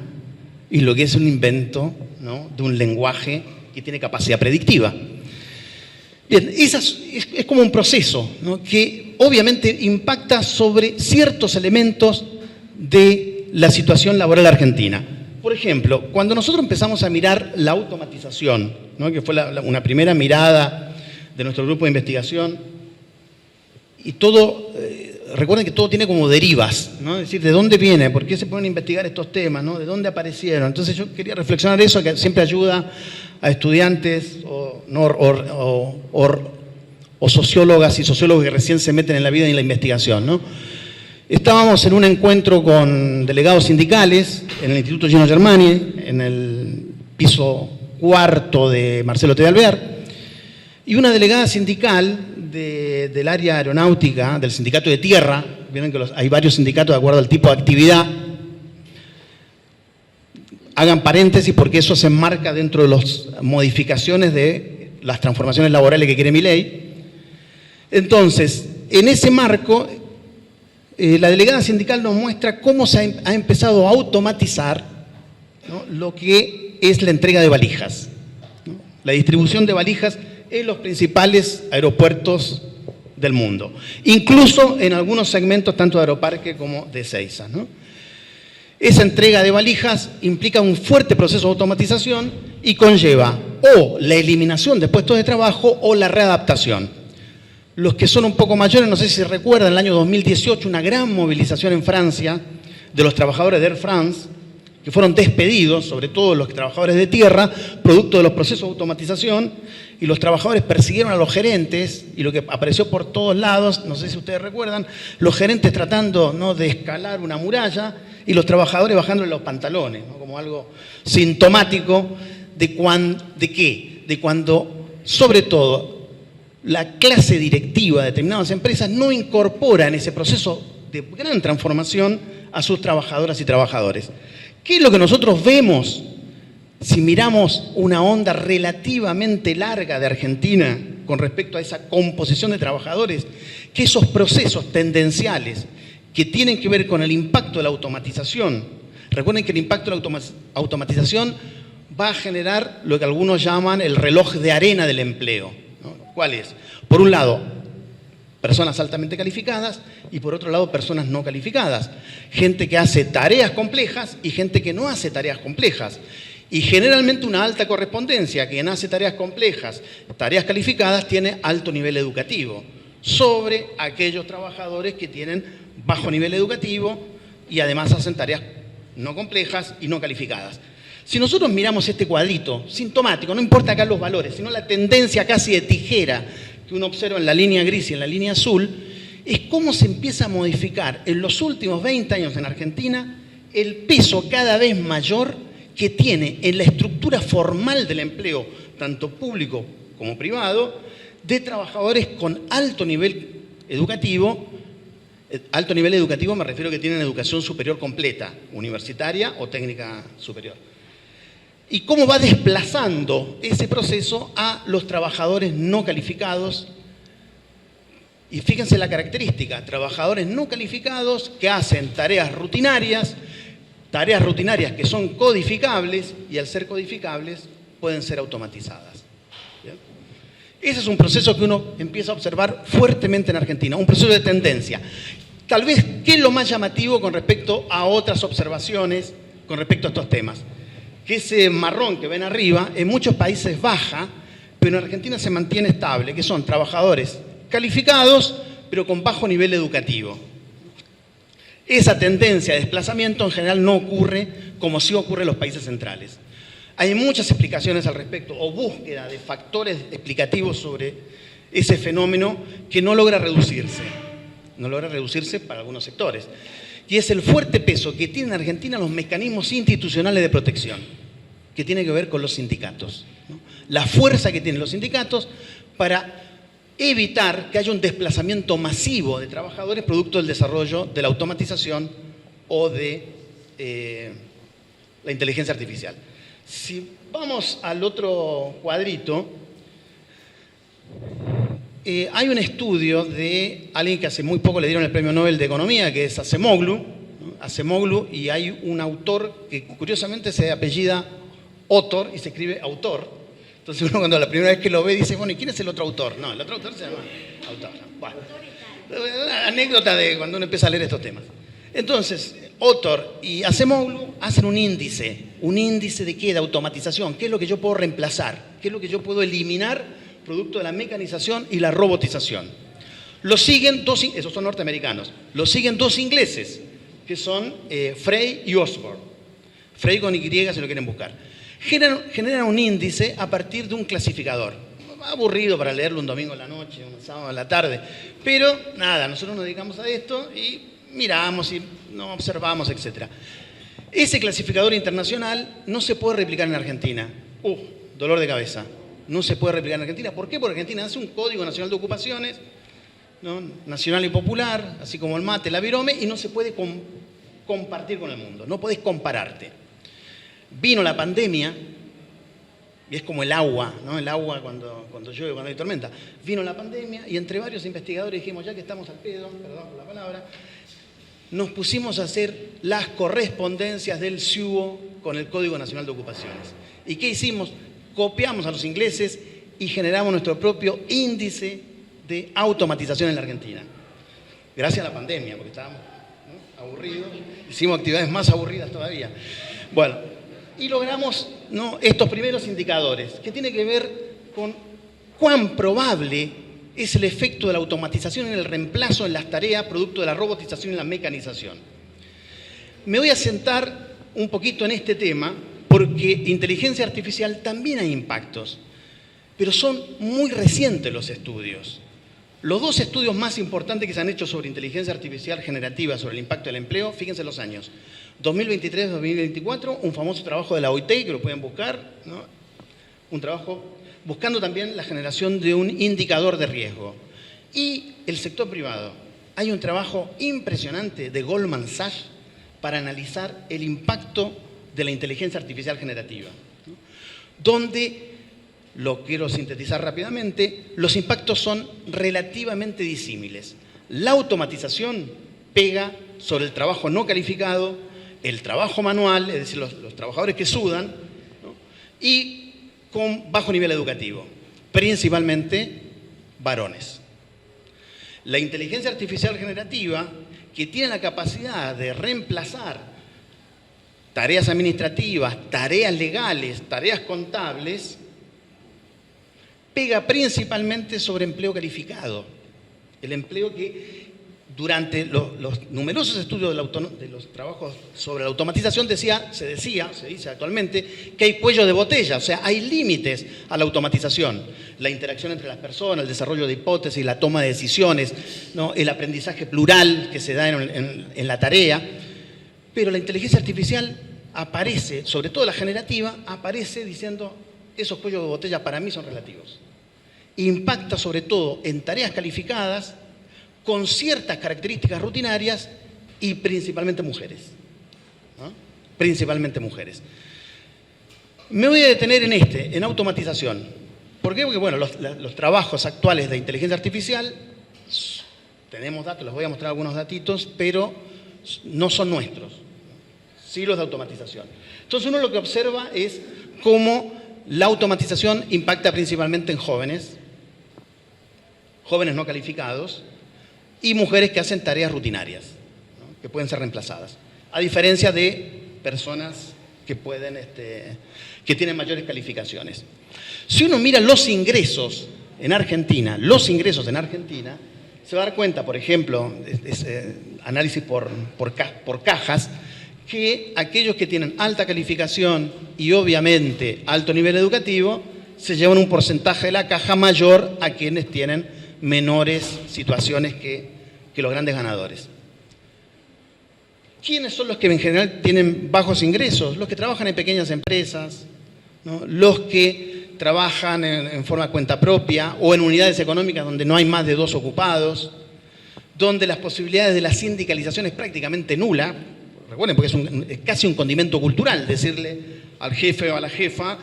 Speaker 4: y lo que es un invento, ¿no?, de un lenguaje que tiene capacidad predictiva. Bien, es como un proceso, ¿no?, que obviamente impacta sobre ciertos elementos de la situación laboral argentina. Por ejemplo, cuando nosotros empezamos a mirar la automatización, ¿no?, que fue una primera mirada de nuestro grupo de investigación, y todo, recuerden que todo tiene como derivas, ¿no?, es decir, ¿de dónde viene? ¿Por qué se pueden investigar estos temas? ¿No? ¿De dónde aparecieron? Entonces yo quería reflexionar eso, que siempre ayuda a estudiantes o sociólogas y sociólogos que recién se meten en la vida y en la investigación, ¿no? Estábamos en un encuentro con delegados sindicales en el Instituto Gino Germani, en el piso 4 de Marcelo T. de Alvear, y una delegada sindical del área aeronáutica, del sindicato de tierra, vieron que hay varios sindicatos de acuerdo al tipo de actividad. Hagan paréntesis porque eso se enmarca dentro de las modificaciones de las transformaciones laborales que quiere Milei. Entonces, en ese marco, la delegada sindical nos muestra cómo se ha empezado a automatizar, ¿no?, lo que es la entrega de valijas, ¿no? la distribución de valijas en los principales aeropuertos del mundo, incluso en algunos segmentos tanto de Aeroparque como de Ezeiza, ¿no? Esa entrega de valijas implica un fuerte proceso de automatización y conlleva o la eliminación de puestos de trabajo o la readaptación. Los que son un poco mayores, no sé si recuerdan, en el año 2018 una gran movilización en Francia de los trabajadores de Air France, que fueron despedidos, sobre todo los trabajadores de tierra, producto de los procesos de automatización, y los trabajadores persiguieron a los gerentes, y lo que apareció por todos lados, no sé si ustedes recuerdan, los gerentes tratando, ¿no?, de escalar una muralla, y los trabajadores bajándole los pantalones, ¿no?, como algo sintomático de cuando, sobre todo, la clase directiva de determinadas empresas no incorpora en ese proceso de gran transformación a sus trabajadoras y trabajadores. ¿Qué es lo que nosotros vemos si miramos una onda relativamente larga de Argentina con respecto a esa composición de trabajadores? Que esos procesos tendenciales que tienen que ver con el impacto de la automatización, recuerden que el impacto de la automatización va a generar lo que algunos llaman el reloj de arena del empleo, ¿no? ¿Cuál es? Por un lado, personas altamente calificadas y por otro lado personas no calificadas. Gente que hace tareas complejas y gente que no hace tareas complejas. Y generalmente una alta correspondencia. Quien hace tareas complejas, tareas calificadas, tiene alto nivel educativo sobre aquellos trabajadores que tienen bajo nivel educativo y además hacen tareas no complejas y no calificadas. Si nosotros miramos este cuadrito, sintomático, no importa acá los valores, sino la tendencia casi de tijera que uno observa en la línea gris y en la línea azul, es cómo se empieza a modificar en los últimos 20 años en Argentina el peso cada vez mayor que tiene en la estructura formal del empleo, tanto público como privado, de trabajadores con alto nivel educativo. Alto nivel educativo me refiero a que tienen educación superior completa, universitaria o técnica superior. Y cómo va desplazando ese proceso a los trabajadores no calificados. Y fíjense la característica, trabajadores no calificados que hacen tareas rutinarias que son codificables y al ser codificables pueden ser automatizadas. ¿Bien? Ese es un proceso que uno empieza a observar fuertemente en Argentina, un proceso de tendencia. Tal vez, ¿qué es lo más llamativo con respecto a otras observaciones con respecto a estos temas? Que ese marrón que ven arriba en muchos países baja, pero en Argentina se mantiene estable, que son trabajadores calificados, pero con bajo nivel educativo. Esa tendencia de desplazamiento en general no ocurre como sí ocurre en los países centrales. Hay muchas explicaciones al respecto, o búsqueda de factores explicativos sobre ese fenómeno que no logra reducirse. No logra reducirse para algunos sectores. Y es el fuerte peso que tienen en Argentina los mecanismos institucionales de protección, que tiene que ver con los sindicatos, ¿no? La fuerza que tienen los sindicatos para evitar que haya un desplazamiento masivo de trabajadores producto del desarrollo de la automatización o de la inteligencia artificial. Si vamos al otro cuadrito, hay un estudio de alguien que hace muy poco le dieron el premio Nobel de Economía, que es Acemoglu, ¿no? Acemoglu, y hay un autor que curiosamente se apellida Otor y se escribe autor. Entonces uno cuando la primera vez que lo ve dice, bueno, ¿y quién es el otro autor? No, el otro autor se llama autor. Bueno, una anécdota de cuando uno empieza a leer estos temas. Entonces, Otor y Acemoglu hacen un índice de qué, de automatización, qué es lo que yo puedo reemplazar, qué es lo que yo puedo eliminar producto de la mecanización y la robotización. Lo siguen esos son norteamericanos, lo siguen dos ingleses, que son Frey y Osborne. Frey con Y si lo quieren buscar. Generan un índice a partir de un clasificador. Aburrido para leerlo un domingo en la noche, un sábado en la tarde. Pero nada, nosotros nos dedicamos a esto y miramos y nos observamos, etc. Ese clasificador internacional no se puede replicar en Argentina. Dolor de cabeza. No se puede replicar en Argentina. ¿Por qué? Porque Argentina hace un Código Nacional de Ocupaciones, ¿no? Nacional y popular, así como el mate, la virome, y no se puede compartir con el mundo. No podés compararte. Vino la pandemia, y es como el agua, ¿no? El agua cuando llueve, cuando hay tormenta. Vino la pandemia y entre varios investigadores dijimos, ya que estamos al pedo, perdón por la palabra, nos pusimos a hacer las correspondencias del SIUO con el Código Nacional de Ocupaciones. ¿Y qué hicimos? copiamos a los ingleses y generamos nuestro propio índice de automatización en la Argentina. Gracias a la pandemia, porque estábamos, ¿no?, aburridos, hicimos actividades más aburridas todavía. Bueno, y logramos, ¿no?, estos primeros indicadores, que tienen que ver con cuán probable es el efecto de la automatización en el reemplazo en las tareas producto de la robotización y la mecanización. Me voy a sentar un poquito en este tema porque inteligencia artificial también hay impactos, pero son muy recientes los estudios. Los dos estudios más importantes que se han hecho sobre inteligencia artificial generativa, sobre el impacto del empleo, fíjense los años, 2023-2024, un famoso trabajo de la OIT, que lo pueden buscar, ¿no?, un trabajo buscando también la generación de un indicador de riesgo. Y el sector privado. Hay un trabajo impresionante de Goldman Sachs para analizar el impacto de la inteligencia artificial generativa, ¿no?, donde, lo quiero sintetizar rápidamente, los impactos son relativamente disímiles. La automatización pega sobre el trabajo no calificado, el trabajo manual, es decir, los trabajadores que sudan, ¿no?, y con bajo nivel educativo, principalmente varones. La inteligencia artificial generativa, que tiene la capacidad de reemplazar tareas administrativas, tareas legales, tareas contables, pega principalmente sobre empleo calificado. El empleo que durante los numerosos estudios de los trabajos sobre la automatización se dice actualmente que hay cuello de botella, o sea, hay límites a la automatización. La interacción entre las personas, el desarrollo de hipótesis, la toma de decisiones, ¿no?, el aprendizaje plural que se da en la tarea. Pero la inteligencia artificial aparece, sobre todo la generativa, aparece diciendo esos cuellos de botella para mí son relativos. Impacta sobre todo en tareas calificadas, con ciertas características rutinarias y principalmente mujeres, ¿no?, principalmente mujeres. Me voy a detener en automatización. ¿Por qué? Porque, bueno, los trabajos actuales de inteligencia artificial, tenemos datos, les voy a mostrar algunos datitos, pero no son nuestros, sí los de automatización. Entonces uno lo que observa es cómo la automatización impacta principalmente en jóvenes no calificados, y mujeres que hacen tareas rutinarias, ¿no?, que pueden ser reemplazadas, a diferencia de personas que tienen mayores calificaciones. Si uno mira los ingresos en Argentina, se va a dar cuenta, por ejemplo, análisis por cajas, que aquellos que tienen alta calificación y obviamente alto nivel educativo se llevan un porcentaje de la caja mayor a quienes tienen menores situaciones que los grandes ganadores. ¿Quiénes son los que en general tienen bajos ingresos? Los que trabajan en pequeñas empresas, ¿no?, los que trabajan en forma de cuenta propia o en unidades económicas donde no hay más de 2 ocupados, donde las posibilidades de la sindicalización es prácticamente nula. Recuerden, porque es casi un condimento cultural decirle al jefe o a la jefa,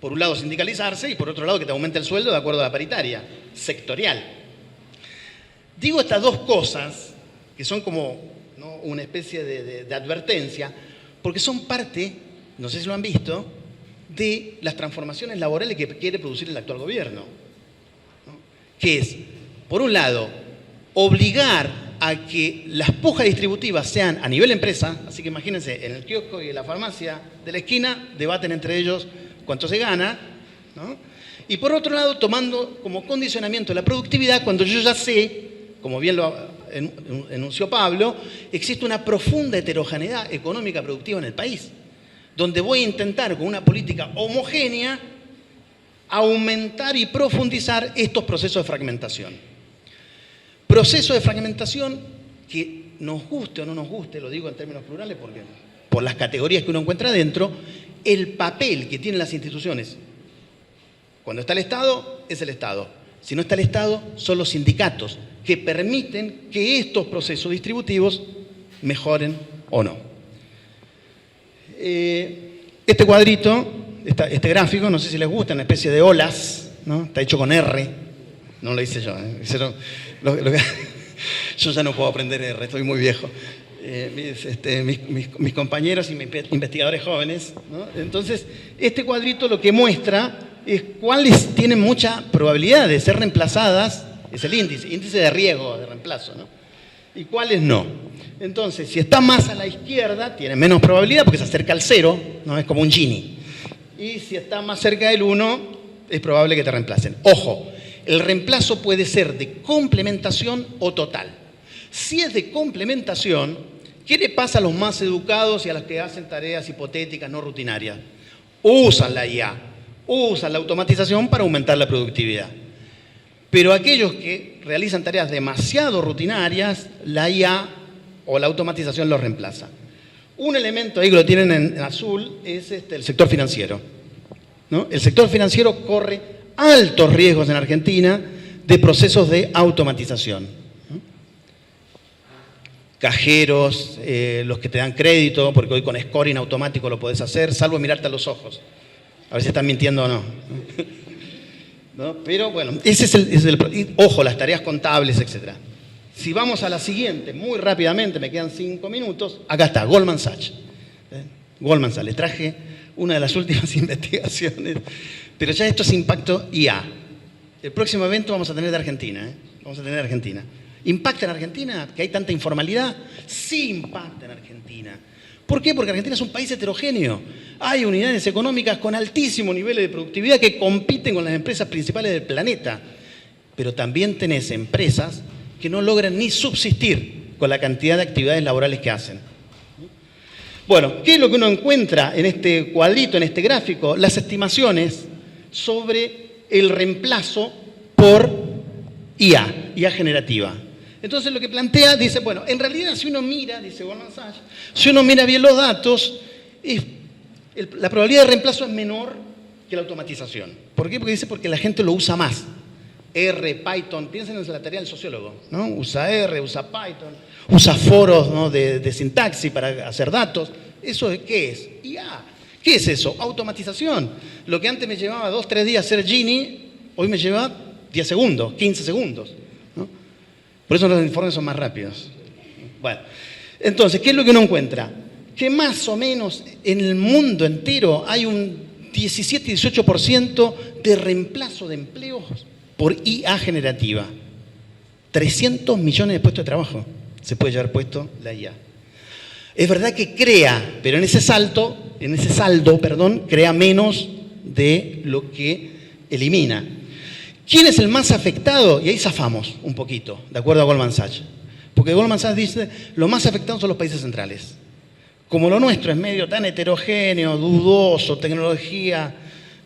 Speaker 4: por un lado sindicalizarse y por otro lado que te aumente el sueldo de acuerdo a la paritaria sectorial. Digo estas dos cosas, que son como, ¿no?, una especie de advertencia, porque son parte, no sé si lo han visto, de las transformaciones laborales que quiere producir el actual gobierno, ¿no?, que es, por un lado, obligar a que las pujas distributivas sean a nivel empresa, así que imagínense, en el kiosco y en la farmacia de la esquina debaten entre ellos cuánto se gana, ¿no?, y por otro lado, tomando como condicionamiento la productividad, cuando yo ya sé, como bien lo enunció Pablo, existe una profunda heterogeneidad económica productiva en el país, donde voy a intentar con una política homogénea aumentar y profundizar estos procesos de fragmentación. Proceso de fragmentación que nos guste o no nos guste, lo digo en términos plurales porque por las categorías que uno encuentra dentro, el papel que tienen las instituciones. Cuando está el Estado, es el Estado. Si no está el Estado, son los sindicatos que permiten que estos procesos distributivos mejoren o no. Este cuadrito, este gráfico, no sé si les gusta, una especie de olas, ¿no?, está hecho con R. No lo hice yo. Yo ya no puedo aprender R, estoy muy viejo. mis compañeros y mis investigadores jóvenes, ¿no? Entonces, este cuadrito lo que muestra es cuáles tienen mucha probabilidad de ser reemplazadas, es el índice de riesgo de reemplazo, ¿no? Y cuáles no. Entonces, si está más a la izquierda, tiene menos probabilidad porque se acerca al 0, ¿no? Es como un Gini. Y si está más cerca del 1, es probable que te reemplacen. Ojo, el reemplazo puede ser de complementación o total. Si es de complementación, ¿qué le pasa a los más educados y a los que hacen tareas hipotéticas no rutinarias? Usan la IA, usan la automatización para aumentar la productividad. Pero aquellos que realizan tareas demasiado rutinarias, la IA o la automatización los reemplaza. Un elemento ahí que lo tienen en azul es el sector financiero, ¿no? El sector financiero corre altos riesgos en Argentina de procesos de automatización, ¿no? Cajeros, los que te dan crédito, porque hoy con scoring automático lo podés hacer, salvo mirarte a los ojos, a ver si están mintiendo o no. ¿No? Pero bueno, ese es el ojo, las tareas contables, etc. Si vamos a la siguiente, muy rápidamente, me quedan 5 minutos, acá está, Goldman Sachs. Goldman Sachs, les traje una de las últimas investigaciones, pero ya esto es impacto IA. El próximo evento vamos a tener de Argentina, vamos a tener de Argentina. ¿Impacta en Argentina? ¿Que hay tanta informalidad? Sí impacta en Argentina. ¿Por qué? Porque Argentina es un país heterogéneo. Hay unidades económicas con altísimos niveles de productividad que compiten con las empresas principales del planeta. Pero también tenés empresas que no logran ni subsistir con la cantidad de actividades laborales que hacen. Bueno, ¿qué es lo que uno encuentra en este cuadrito, en este gráfico? Las estimaciones sobre el reemplazo por IA generativa. Entonces lo que plantea, dice, bueno, en realidad si uno mira, dice Goldman Sachs, si uno mira bien los datos, la probabilidad de reemplazo es menor que la automatización. ¿Por qué? Porque dice porque la gente lo usa más. R, Python, piensen en la tarea del sociólogo, ¿no? Usa R, usa Python, usa foros, ¿no? de sintaxis para hacer datos. ¿Eso qué es? IA. ¿Qué es eso? Automatización. Lo que antes me llevaba 2 o 3 días hacer Gini, hoy me lleva 10 segundos, 15 segundos. ¿No? Por eso los informes son más rápidos. Bueno, entonces, ¿qué es lo que uno encuentra? Que más o menos en el mundo entero hay un 17-18% de reemplazo de empleos por IA generativa. 300 millones de puestos de trabajo se puede llevar puesto la IA. Es verdad que crea, pero en ese saldo, crea menos de lo que elimina. ¿Quién es el más afectado? Y ahí zafamos un poquito, de acuerdo a Goldman Sachs. Porque Goldman Sachs dice, los más afectados son los países centrales. Como lo nuestro es medio tan heterogéneo, dudoso, tecnología,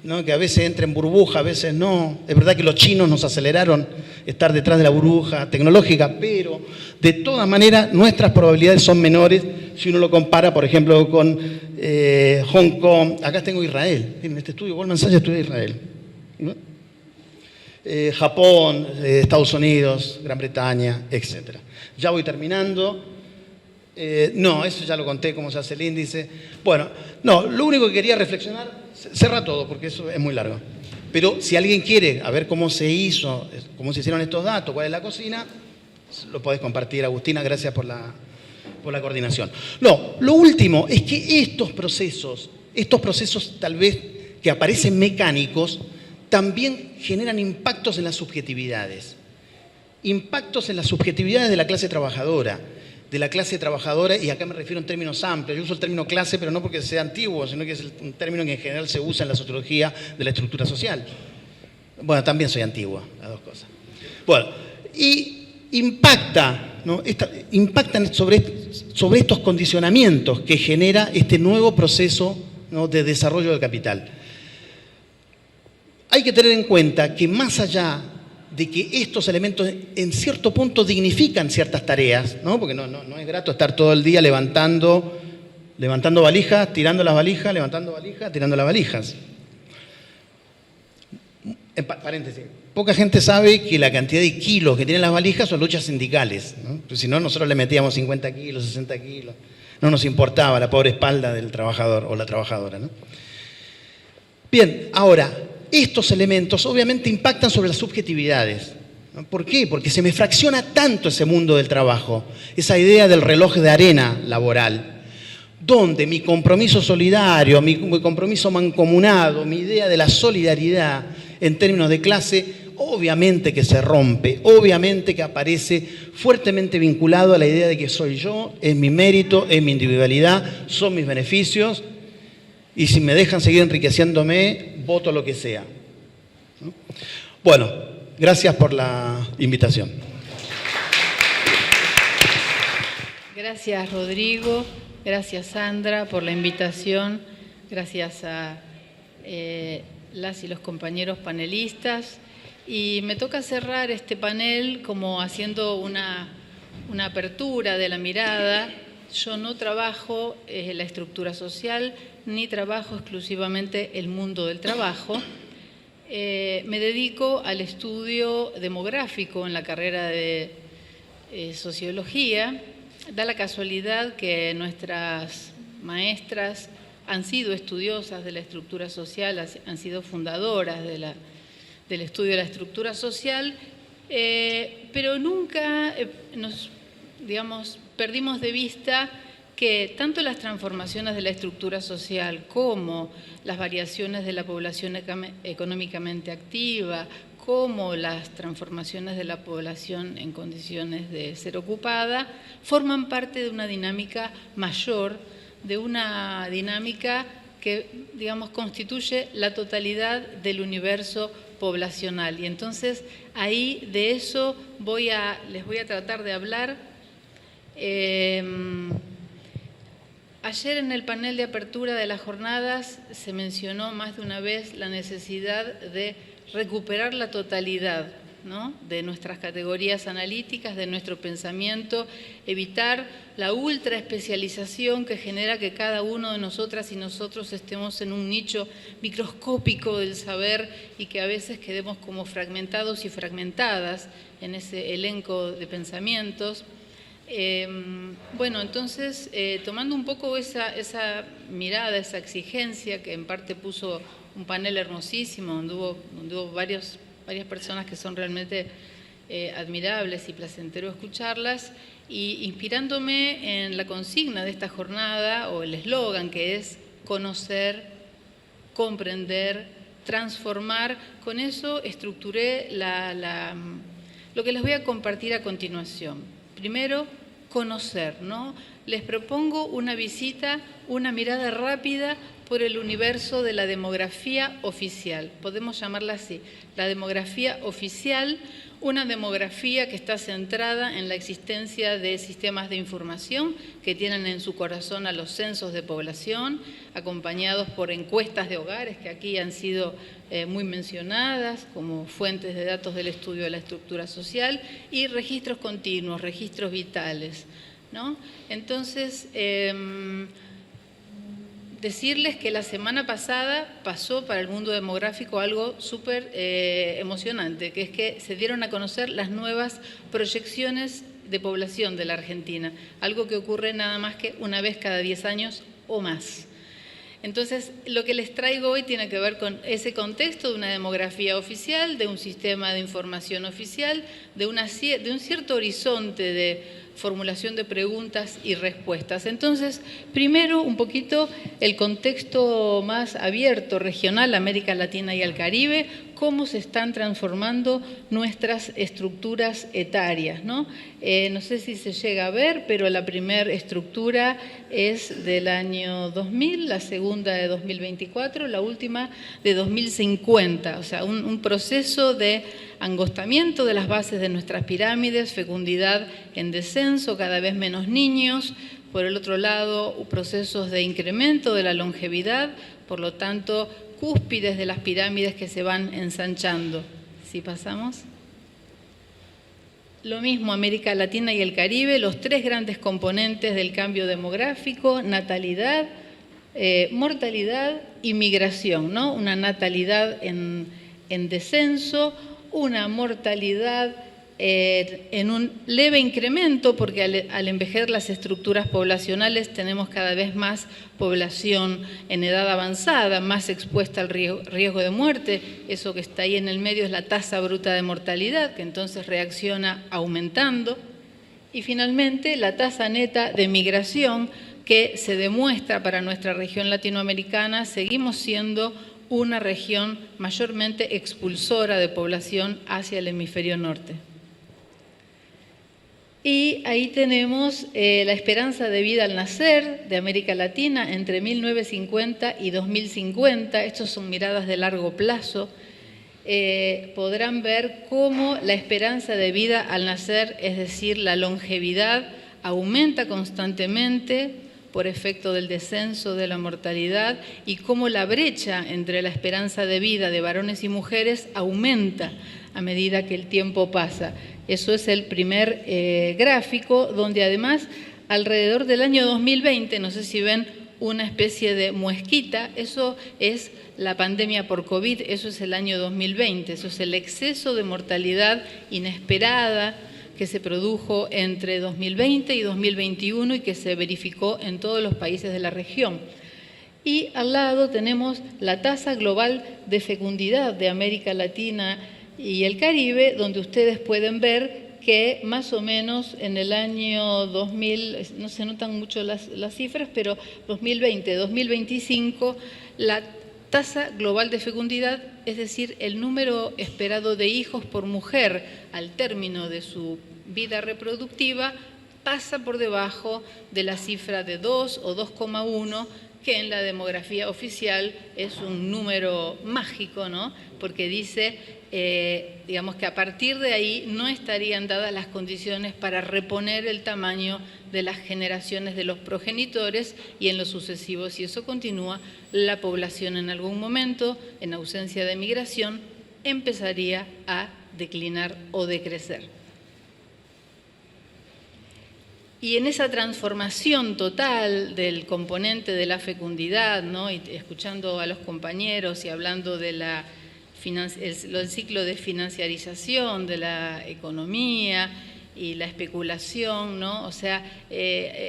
Speaker 4: ¿no? Que a veces entra en burbuja, a veces no. Es verdad que los chinos nos aceleraron estar detrás de la burbuja tecnológica, pero de todas maneras nuestras probabilidades son menores si uno lo compara, por ejemplo, con Hong Kong. Acá tengo Israel. En este estudio Goldman Sachs estudia Israel, ¿no? Japón, Estados Unidos, Gran Bretaña, etc. Ya voy terminando. No, eso ya lo conté, cómo se hace el índice. Bueno, no, lo único que quería reflexionar, cerra todo porque eso es muy largo. Pero si alguien quiere a ver cómo se hizo, cómo se hicieron estos datos, cuál es la cocina, lo podés compartir. Agustina, gracias por la coordinación. No, lo último es que estos procesos tal vez que aparecen mecánicos, también generan impactos en las subjetividades. Impactos en las subjetividades de la clase trabajadora. Y acá me refiero en términos amplios. Yo uso el término clase, pero no porque sea antiguo, sino que es un término que en general se usa en la sociología de la estructura social. Bueno, también soy antiguo, las dos cosas. Bueno, y impactan sobre estos condicionamientos que genera este nuevo proceso, ¿no? de desarrollo del capital. Hay que tener en cuenta que más allá de que estos elementos en cierto punto dignifican ciertas tareas, ¿no? Porque no es grato estar todo el día levantando valijas, tirando las valijas, levantando valijas, tirando las valijas. Paréntesis. Poca gente sabe que la cantidad de kilos que tienen las valijas son luchas sindicales, ¿no? Pues si no, nosotros le metíamos 50 kilos, 60 kilos. No nos importaba la pobre espalda del trabajador o la trabajadora, ¿no? Bien, ahora, estos elementos obviamente impactan sobre las subjetividades, ¿no? ¿Por qué? Porque se me fracciona tanto ese mundo del trabajo, esa idea del reloj de arena laboral, donde mi compromiso solidario, mi compromiso mancomunado, mi idea de la solidaridad en términos de clase, obviamente que se rompe, obviamente que aparece fuertemente vinculado a la idea de que soy yo, es mi mérito, es mi individualidad, son mis beneficios, y si me dejan seguir enriqueciéndome, voto lo que sea, ¿no? Bueno, gracias por la invitación.
Speaker 5: Gracias, Rodrigo. Gracias, Sandra, por la invitación. Gracias a las y los compañeros panelistas. Y me toca cerrar este panel como haciendo una apertura de la mirada. Yo no trabajo la estructura social, ni trabajo exclusivamente el mundo del trabajo. Me dedico al estudio demográfico en la carrera de sociología. Da la casualidad que nuestras maestras han sido estudiosas de la estructura social, han sido fundadoras del estudio de la estructura social, pero nunca perdimos de vista que tanto las transformaciones de la estructura social como las variaciones de la población económicamente activa, como las transformaciones de la población en condiciones de ser ocupada, forman parte de una dinámica mayor, de una dinámica que, constituye la totalidad del universo poblacional. Y entonces, ahí de eso les voy a tratar de hablar. Ayer en el panel de apertura de las jornadas se mencionó más de una vez la necesidad de recuperar la totalidad, ¿no?, de nuestras categorías analíticas, de nuestro pensamiento, evitar la ultra especialización que genera que cada uno de nosotras y nosotros estemos en un nicho microscópico del saber y que a veces quedemos como fragmentados y fragmentadas en ese elenco de pensamientos. Entonces, tomando un poco esa mirada, esa exigencia que en parte puso un panel hermosísimo, donde hubo varias personas que son realmente admirables y placentero escucharlas, y inspirándome en la consigna de esta jornada, o el eslogan, que es conocer, comprender, transformar. Con eso estructuré lo que les voy a compartir a continuación. Primero, conocer, ¿no? Les propongo una visita, una mirada rápida por el universo de la demografía oficial. Podemos llamarla así, la demografía oficial, una demografía que está centrada en la existencia de sistemas de información que tienen en su corazón a los censos de población, acompañados por encuestas de hogares que aquí han sido muy mencionadas como fuentes de datos del estudio de la estructura social, y registros continuos, registros vitales, ¿no? Entonces, decirles que la semana pasada pasó para el mundo demográfico algo súper emocionante, que es que se dieron a conocer las nuevas proyecciones de población de la Argentina, algo que ocurre nada más que una vez cada 10 años o más. Entonces, lo que les traigo hoy tiene que ver con ese contexto de una demografía oficial, de un sistema de información oficial, de un cierto horizonte de formulación de preguntas y respuestas. Entonces, primero un poquito el contexto más abierto, regional, América Latina y el Caribe, cómo se están transformando nuestras estructuras etarias, ¿no? No sé si se llega a ver, pero la primera estructura es del año 2000, la segunda de 2024, la última de 2050, o sea, un proceso de angostamiento de las bases de nuestras pirámides, fecundidad en descenso, cada vez menos niños. Por el otro lado, procesos de incremento de la longevidad, por lo tanto, cúspides de las pirámides que se van ensanchando. ¿Sí pasamos? Lo mismo América Latina y el Caribe, los tres grandes componentes del cambio demográfico: natalidad, mortalidad y migración, ¿no? Una natalidad en descenso, una mortalidad en un leve incremento, porque al envejecer las estructuras poblacionales tenemos cada vez más población en edad avanzada, más expuesta al riesgo de muerte. Eso que está ahí en el medio es la tasa bruta de mortalidad, que entonces reacciona aumentando. Y finalmente la tasa neta de migración, que se demuestra para nuestra región latinoamericana. Seguimos siendo una región mayormente expulsora de población hacia el hemisferio norte. Y ahí tenemos la esperanza de vida al nacer de América Latina entre 1950 y 2050. Estas son miradas de largo plazo. Podrán ver cómo la esperanza de vida al nacer, es decir, la longevidad, aumenta constantemente por efecto del descenso de la mortalidad y cómo la brecha entre la esperanza de vida de varones y mujeres aumenta a medida que el tiempo pasa. Eso es el primer gráfico, donde además alrededor del año 2020, no sé si ven una especie de muesquita, eso es la pandemia por COVID, eso es el año 2020, eso es el exceso de mortalidad inesperada que se produjo entre 2020 y 2021 y que se verificó en todos los países de la región. Y al lado tenemos la tasa global de fecundidad de América Latina y el Caribe, donde ustedes pueden ver que más o menos en el año 2000, no se notan mucho las cifras, pero 2020-2025, la tasa global de fecundidad, es decir, el número esperado de hijos por mujer al término de su vida reproductiva, pasa por debajo de la cifra de 2 o 2,1, que en la demografía oficial es un número mágico, ¿no? Porque dice, digamos que a partir de ahí no estarían dadas las condiciones para reponer el tamaño de las generaciones de los progenitores y en lo sucesivo, si eso continúa, la población en algún momento, en ausencia de migración, empezaría a declinar o decrecer. Y en esa transformación total del componente de la fecundidad, ¿no? Y escuchando a los compañeros y hablando de el ciclo de financiarización de la economía y la especulación, ¿no? O sea,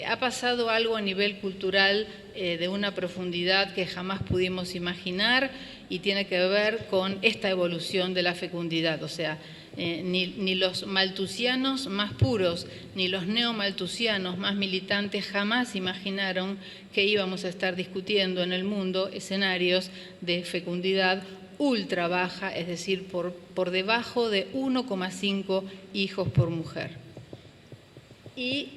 Speaker 5: ha pasado algo a nivel cultural de una profundidad que jamás pudimos imaginar y tiene que ver con esta evolución de la fecundidad. O sea, ni los malthusianos más puros, ni los neomalthusianos más militantes jamás imaginaron que íbamos a estar discutiendo en el mundo escenarios de fecundidad ultra baja, es decir, por debajo de 1,5 hijos por mujer. Y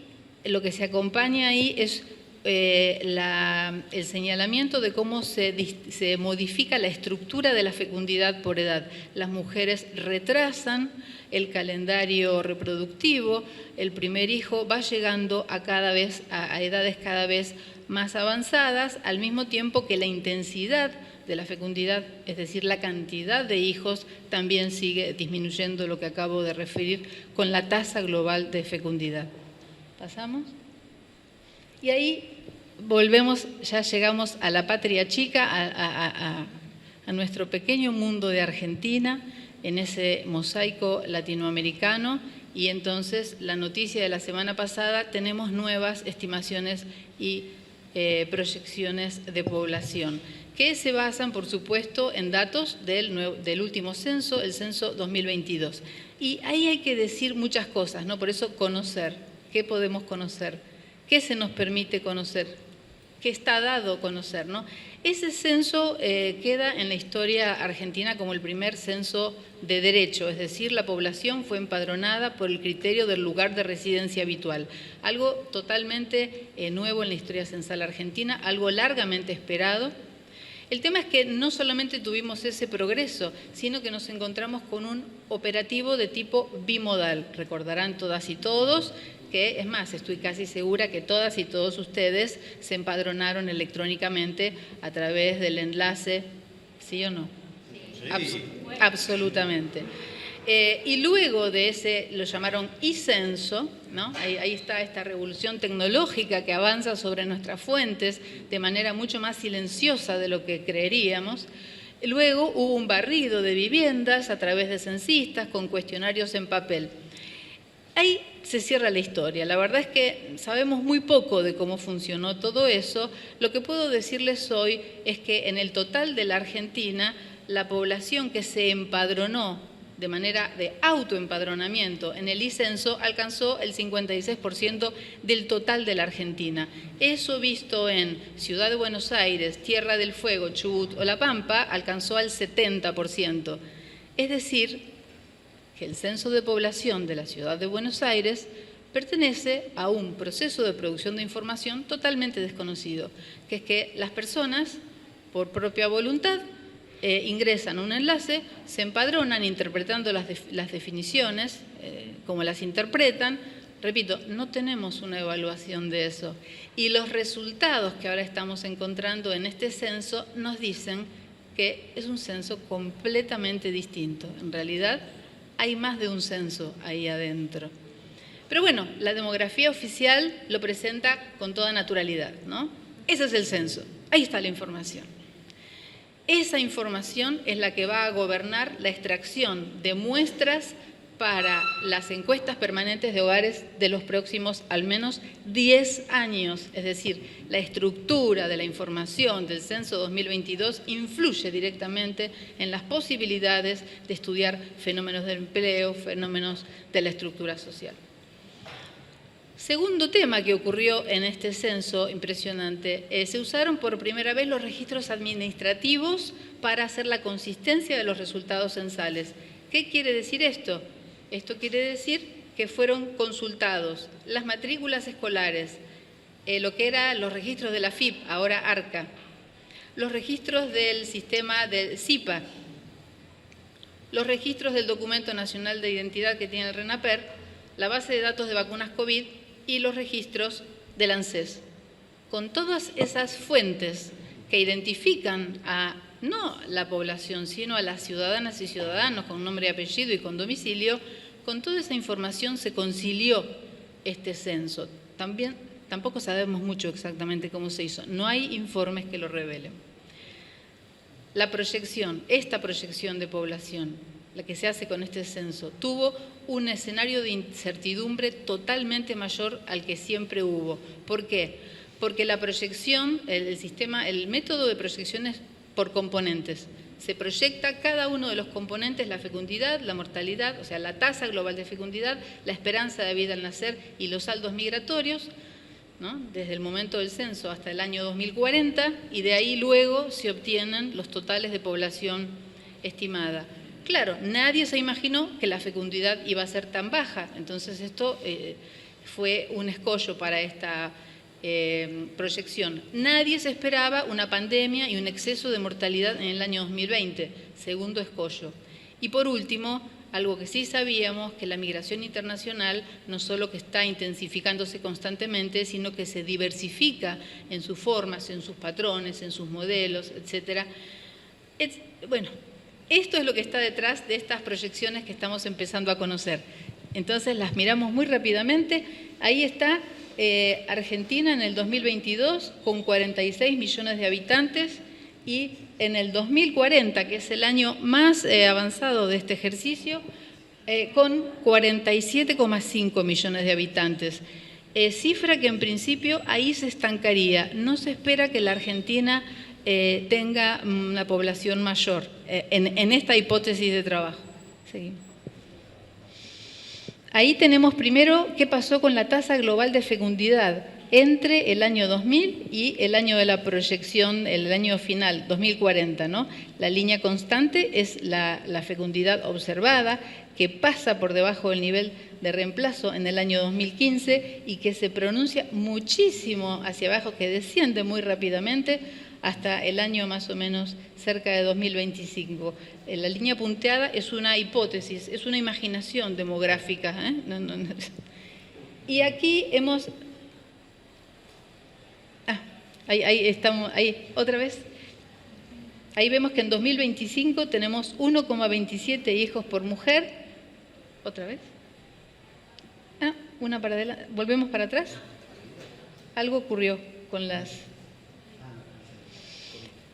Speaker 5: lo que se acompaña ahí es el señalamiento de cómo se modifica la estructura de la fecundidad por edad. Las mujeres retrasan el calendario reproductivo, el primer hijo va llegando a edades cada vez más avanzadas, al mismo tiempo que la intensidad de la fecundidad, es decir, la cantidad de hijos, también sigue disminuyendo, lo que acabo de referir, con la tasa global de fecundidad. ¿Pasamos? Y ahí volvemos, ya llegamos a la patria chica, a nuestro pequeño mundo de Argentina, en ese mosaico latinoamericano, y entonces la noticia de la semana pasada, tenemos nuevas estimaciones y proyecciones de población, que se basan, por supuesto, en datos del último censo, el censo 2022. Y ahí hay que decir muchas cosas, ¿no? Por eso conocer. ¿Qué podemos conocer? ¿Qué se nos permite conocer? ¿Qué está dado conocer, ¿no? Ese censo queda en la historia argentina como el primer censo de derecho, es decir, la población fue empadronada por el criterio del lugar de residencia habitual. Algo totalmente nuevo en la historia censal argentina, algo largamente esperado. El tema es que no solamente tuvimos ese progreso, sino que nos encontramos con un operativo de tipo bimodal. Recordarán todas y todos que, es más, estoy casi segura que todas y todos ustedes se empadronaron electrónicamente a través del enlace, ¿sí o no? Sí. Absolutamente. Y luego de ese, lo llamaron e-censo, ¿no? Ahí está esta revolución tecnológica que avanza sobre nuestras fuentes de manera mucho más silenciosa de lo que creeríamos. Luego hubo un barrido de viviendas a través de censistas con cuestionarios en papel. Ahí se cierra la historia. La verdad es que sabemos muy poco de cómo funcionó todo eso. Lo que puedo decirles hoy es que en el total de la Argentina, la población que se empadronó de manera de autoempadronamiento en el e-censo alcanzó el 56% del total de la Argentina. Eso visto en Ciudad de Buenos Aires, Tierra del Fuego, Chubut o La Pampa, alcanzó al 70%. Es decir, que el censo de población de la Ciudad de Buenos Aires pertenece a un proceso de producción de información totalmente desconocido, que es que las personas, por propia voluntad, ingresan a un enlace, se empadronan interpretando las definiciones, como las interpretan. Repito, no tenemos una evaluación de eso. Y los resultados que ahora estamos encontrando en este censo nos dicen que es un censo completamente distinto. En realidad, hay más de un censo ahí adentro. Pero bueno, la demografía oficial lo presenta con toda naturalidad, ¿no? Ese es el censo, ahí está la información. Esa información es la que va a gobernar la extracción de muestras para las encuestas permanentes de hogares de los próximos al menos 10 años. Es decir, la estructura de la información del censo 2022 influye directamente en las posibilidades de estudiar fenómenos del empleo, fenómenos de la estructura social. Segundo tema que ocurrió en este censo impresionante, se usaron por primera vez los registros administrativos para hacer la consistencia de los resultados censales. ¿Qué quiere decir esto? Esto quiere decir que fueron consultados las matrículas escolares, lo que eran los registros de la FIP, ahora ARCA, los registros del sistema del CIPA, los registros del Documento Nacional de Identidad que tiene el RENAPER, la base de datos de vacunas COVID y los registros del ANSES. Con todas esas fuentes que identifican a no la población, sino a las ciudadanas y ciudadanos con nombre y apellido y con domicilio, con toda esa información se concilió este censo. Tampoco sabemos mucho exactamente cómo se hizo, no hay informes que lo revelen. La proyección, esta proyección de población, la que se hace con este censo, tuvo un escenario de incertidumbre totalmente mayor al que siempre hubo. ¿Por qué? Porque la proyección, el método de proyección es por componentes. Se proyecta cada uno de los componentes, la fecundidad, la mortalidad, o sea, la tasa global de fecundidad, la esperanza de vida al nacer y los saldos migratorios, ¿no? Desde el momento del censo hasta el año 2040, y de ahí luego se obtienen los totales de población estimada. Claro, nadie se imaginó que la fecundidad iba a ser tan baja, entonces esto fue un escollo para esta proyección. Nadie se esperaba una pandemia y un exceso de mortalidad en el año 2020, segundo escollo. Y por último, algo que sí sabíamos, que la migración internacional no solo que está intensificándose constantemente, sino que se diversifica en sus formas, en sus patrones, en sus modelos, etc. Bueno, esto es lo que está detrás de estas proyecciones que estamos empezando a conocer. Entonces las miramos muy rápidamente. Ahí está Argentina en el 2022 con 46 millones de habitantes y en el 2040, que es el año más avanzado de este ejercicio, con 47,5 millones de habitantes. Cifra que en principio ahí se estancaría. No se espera que la Argentina tenga una población mayor en esta hipótesis de trabajo. Seguimos. Ahí tenemos primero qué pasó con la tasa global de fecundidad entre el año 2000 y el año de la proyección, el año final, 2040, ¿no? La línea constante es la fecundidad observada, que pasa por debajo del nivel de reemplazo en el año 2015 y que se pronuncia muchísimo hacia abajo, que desciende muy rápidamente hasta el año más o menos cerca de 2025. La línea punteada es una hipótesis, es una imaginación demográfica. Y aquí hemos... ahí estamos, ahí, otra vez. Ahí vemos que en 2025 tenemos 1,27 hijos por mujer. ¿Otra vez? Una para adelante. ¿Volvemos para atrás? Algo ocurrió con las...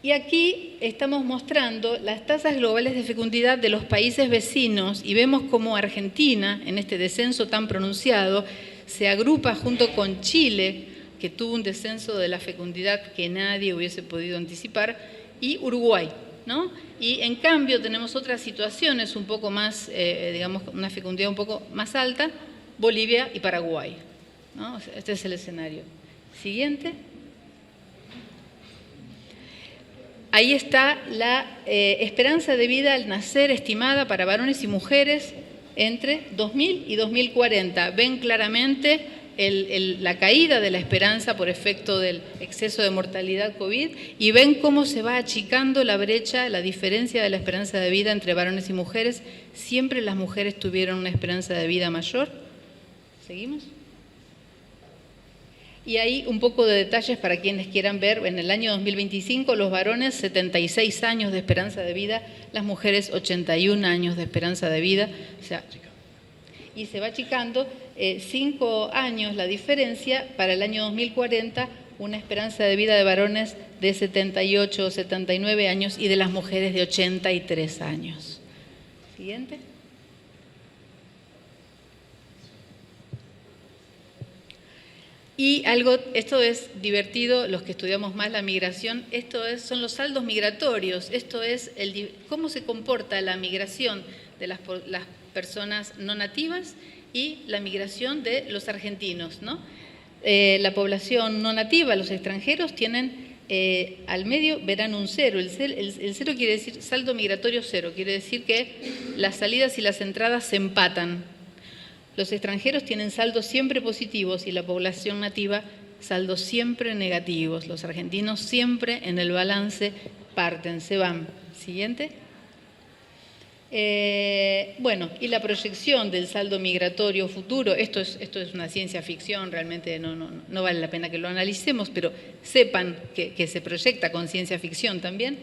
Speaker 5: Y aquí estamos mostrando las tasas globales de fecundidad de los países vecinos y vemos cómo Argentina, en este descenso tan pronunciado, se agrupa junto con Chile, que tuvo un descenso de la fecundidad que nadie hubiese podido anticipar, y Uruguay, ¿no? Y en cambio tenemos otras situaciones un poco más, digamos, una fecundidad un poco más alta, Bolivia y Paraguay, ¿no? Este es el escenario. Siguiente. Ahí está la esperanza de vida al nacer estimada para varones y mujeres entre 2000 y 2040. Ven claramente la caída de la esperanza por efecto del exceso de mortalidad COVID y ven cómo se va achicando la brecha, la diferencia de la esperanza de vida entre varones y mujeres. Siempre las mujeres tuvieron una esperanza de vida mayor. ¿Seguimos? Y ahí un poco de detalles para quienes quieran ver. En el año 2025 los varones 76 años de esperanza de vida, las mujeres 81 años de esperanza de vida. O sea, y se va achicando 5 años la diferencia. Para el año 2040 una esperanza de vida de varones de 78 o 79 años y de las mujeres de 83 años. Siguiente. Y esto es divertido, los que estudiamos más la migración, son los saldos migratorios, esto es cómo se comporta la migración de las personas no nativas y la migración de los argentinos, ¿no? La población no nativa, los extranjeros, tienen al medio verán un cero. El cero quiere decir saldo migratorio cero, quiere decir que las salidas y las entradas se empatan. Los extranjeros tienen saldos siempre positivos y la población nativa saldos siempre negativos. Los argentinos siempre en el balance parten, se van. Siguiente. Bueno, y la proyección del saldo migratorio futuro, esto es una ciencia ficción, realmente no vale la pena que lo analicemos, pero sepan que se proyecta con ciencia ficción también.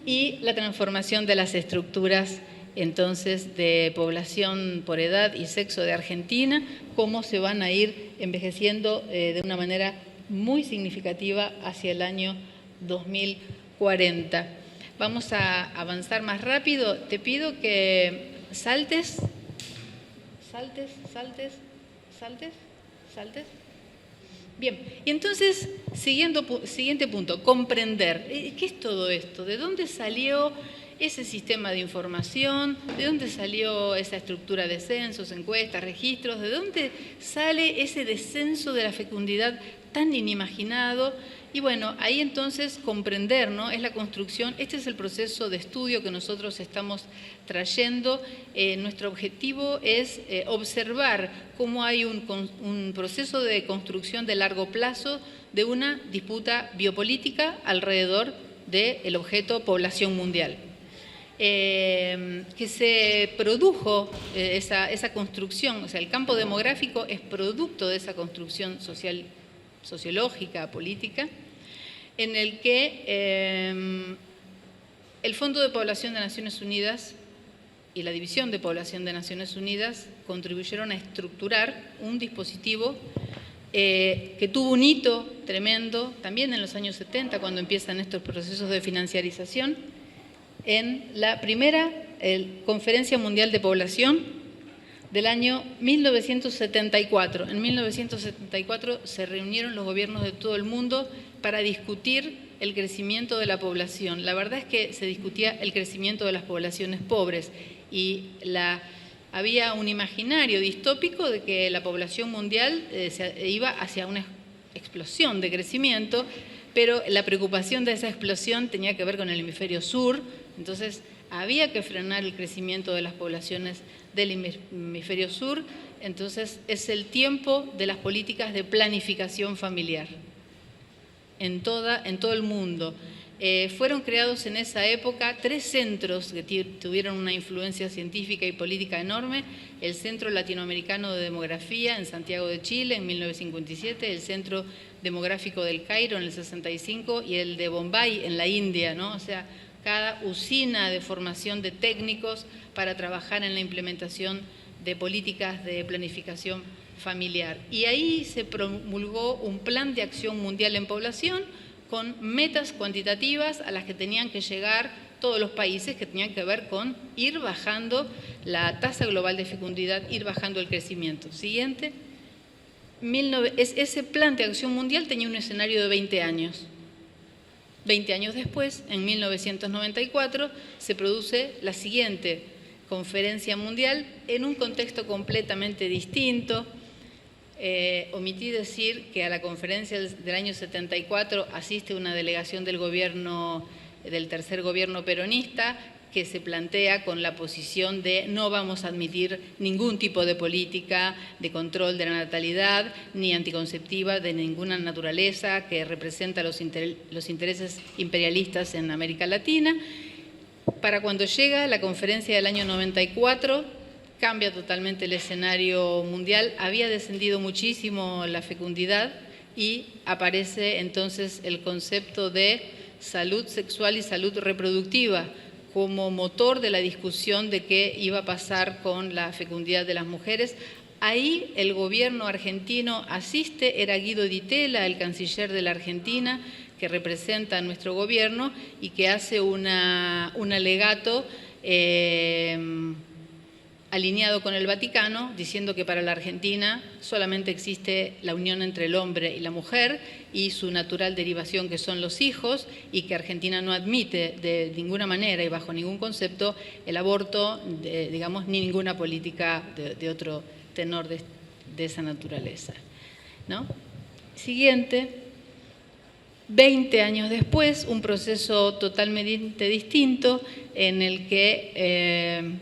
Speaker 5: Y la transformación de las estructuras entonces de población por edad y sexo de Argentina, cómo se van a ir envejeciendo de una manera muy significativa hacia el año 2040. Vamos a avanzar más rápido. Te pido que saltes. Bien, y entonces, siguiente punto, comprender. ¿Qué es todo esto? ¿De dónde salió ese sistema de información? ¿De dónde salió esa estructura de censos, encuestas, registros? ¿De dónde sale ese descenso de la fecundidad tan inimaginado? Y bueno, ahí entonces comprender, ¿no? Es la construcción, este es el proceso de estudio que nosotros estamos trayendo. Nuestro objetivo es observar cómo hay un proceso de construcción de largo plazo de una disputa biopolítica alrededor del objeto población mundial. Que se produjo esa construcción, o sea, el campo demográfico es producto de esa construcción sociológica, política, en el que el Fondo de Población de Naciones Unidas y la División de Población de Naciones Unidas contribuyeron a estructurar un dispositivo que tuvo un hito tremendo, también en los años 70, cuando empiezan estos procesos de financiarización, en la primera Conferencia Mundial de Población del año 1974. En 1974 se reunieron los gobiernos de todo el mundo para discutir el crecimiento de la población. La verdad es que se discutía el crecimiento de las poblaciones pobres y había un imaginario distópico de que la población mundial iba hacia una explosión de crecimiento, pero la preocupación de esa explosión tenía que ver con el hemisferio sur. Entonces había que frenar el crecimiento de las poblaciones del hemisferio sur. Entonces es el tiempo de las políticas de planificación familiar en todo el mundo. Fueron creados en esa época 3 centros que tuvieron una influencia científica y política enorme: el Centro Latinoamericano de Demografía en Santiago de Chile en 1957, el Centro Demográfico del Cairo en el 65 y el de Bombay en la India, ¿no? O sea, cada usina de formación de técnicos para trabajar en la implementación de políticas de planificación familiar. Y ahí se promulgó un plan de acción mundial en población con metas cuantitativas a las que tenían que llegar todos los países, que tenían que ver con ir bajando la tasa global de fecundidad, ir bajando el crecimiento. Siguiente. Ese plan de acción mundial tenía un escenario de 20 años. 20 años después, en 1994, se produce la siguiente conferencia mundial en un contexto completamente distinto. Omití decir que a la conferencia del año 74 asiste una delegación del gobierno, del tercer gobierno peronista, que se plantea con la posición de no vamos a admitir ningún tipo de política de control de la natalidad ni anticonceptiva de ninguna naturaleza que representa los intereses imperialistas en América Latina. Para cuando llega la conferencia del año 94, cambia totalmente el escenario mundial. Había descendido muchísimo la fecundidad y aparece entonces el concepto de salud sexual y salud reproductiva como motor de la discusión de qué iba a pasar con la fecundidad de las mujeres. Ahí el gobierno argentino asiste, era Guido Di Tella, el canciller de la Argentina, que representa a nuestro gobierno y que hace un alegato alineado con el Vaticano, diciendo que para la Argentina solamente existe la unión entre el hombre y la mujer y su natural derivación, que son los hijos, y que Argentina no admite de ninguna manera y bajo ningún concepto el aborto, digamos, ni ninguna política de otro tenor de esa naturaleza, ¿no? Siguiente. 20 años después, un proceso totalmente distinto en el que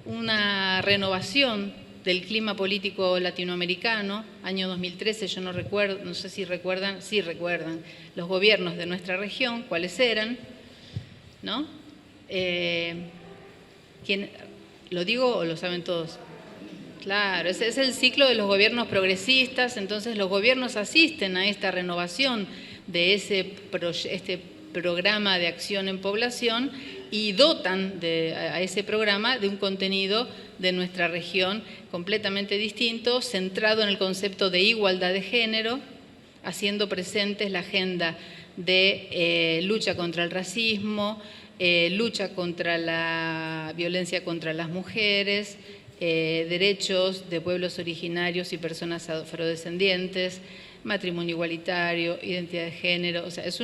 Speaker 5: una renovación del clima político latinoamericano, año 2013, yo no recuerdo, no sé si recuerdan, sí recuerdan, los gobiernos de nuestra región, cuáles eran, ¿no? ¿Lo digo o lo saben todos? Claro, ese es el ciclo de los gobiernos progresistas, entonces los gobiernos asisten a esta renovación de este programa de acción en población y dotan a ese programa de un contenido de nuestra región completamente distinto, centrado en el concepto de igualdad de género, haciendo presentes la agenda de lucha contra el racismo, lucha contra la violencia contra las mujeres, derechos de pueblos originarios y personas afrodescendientes, matrimonio igualitario, identidad de género. O sea, es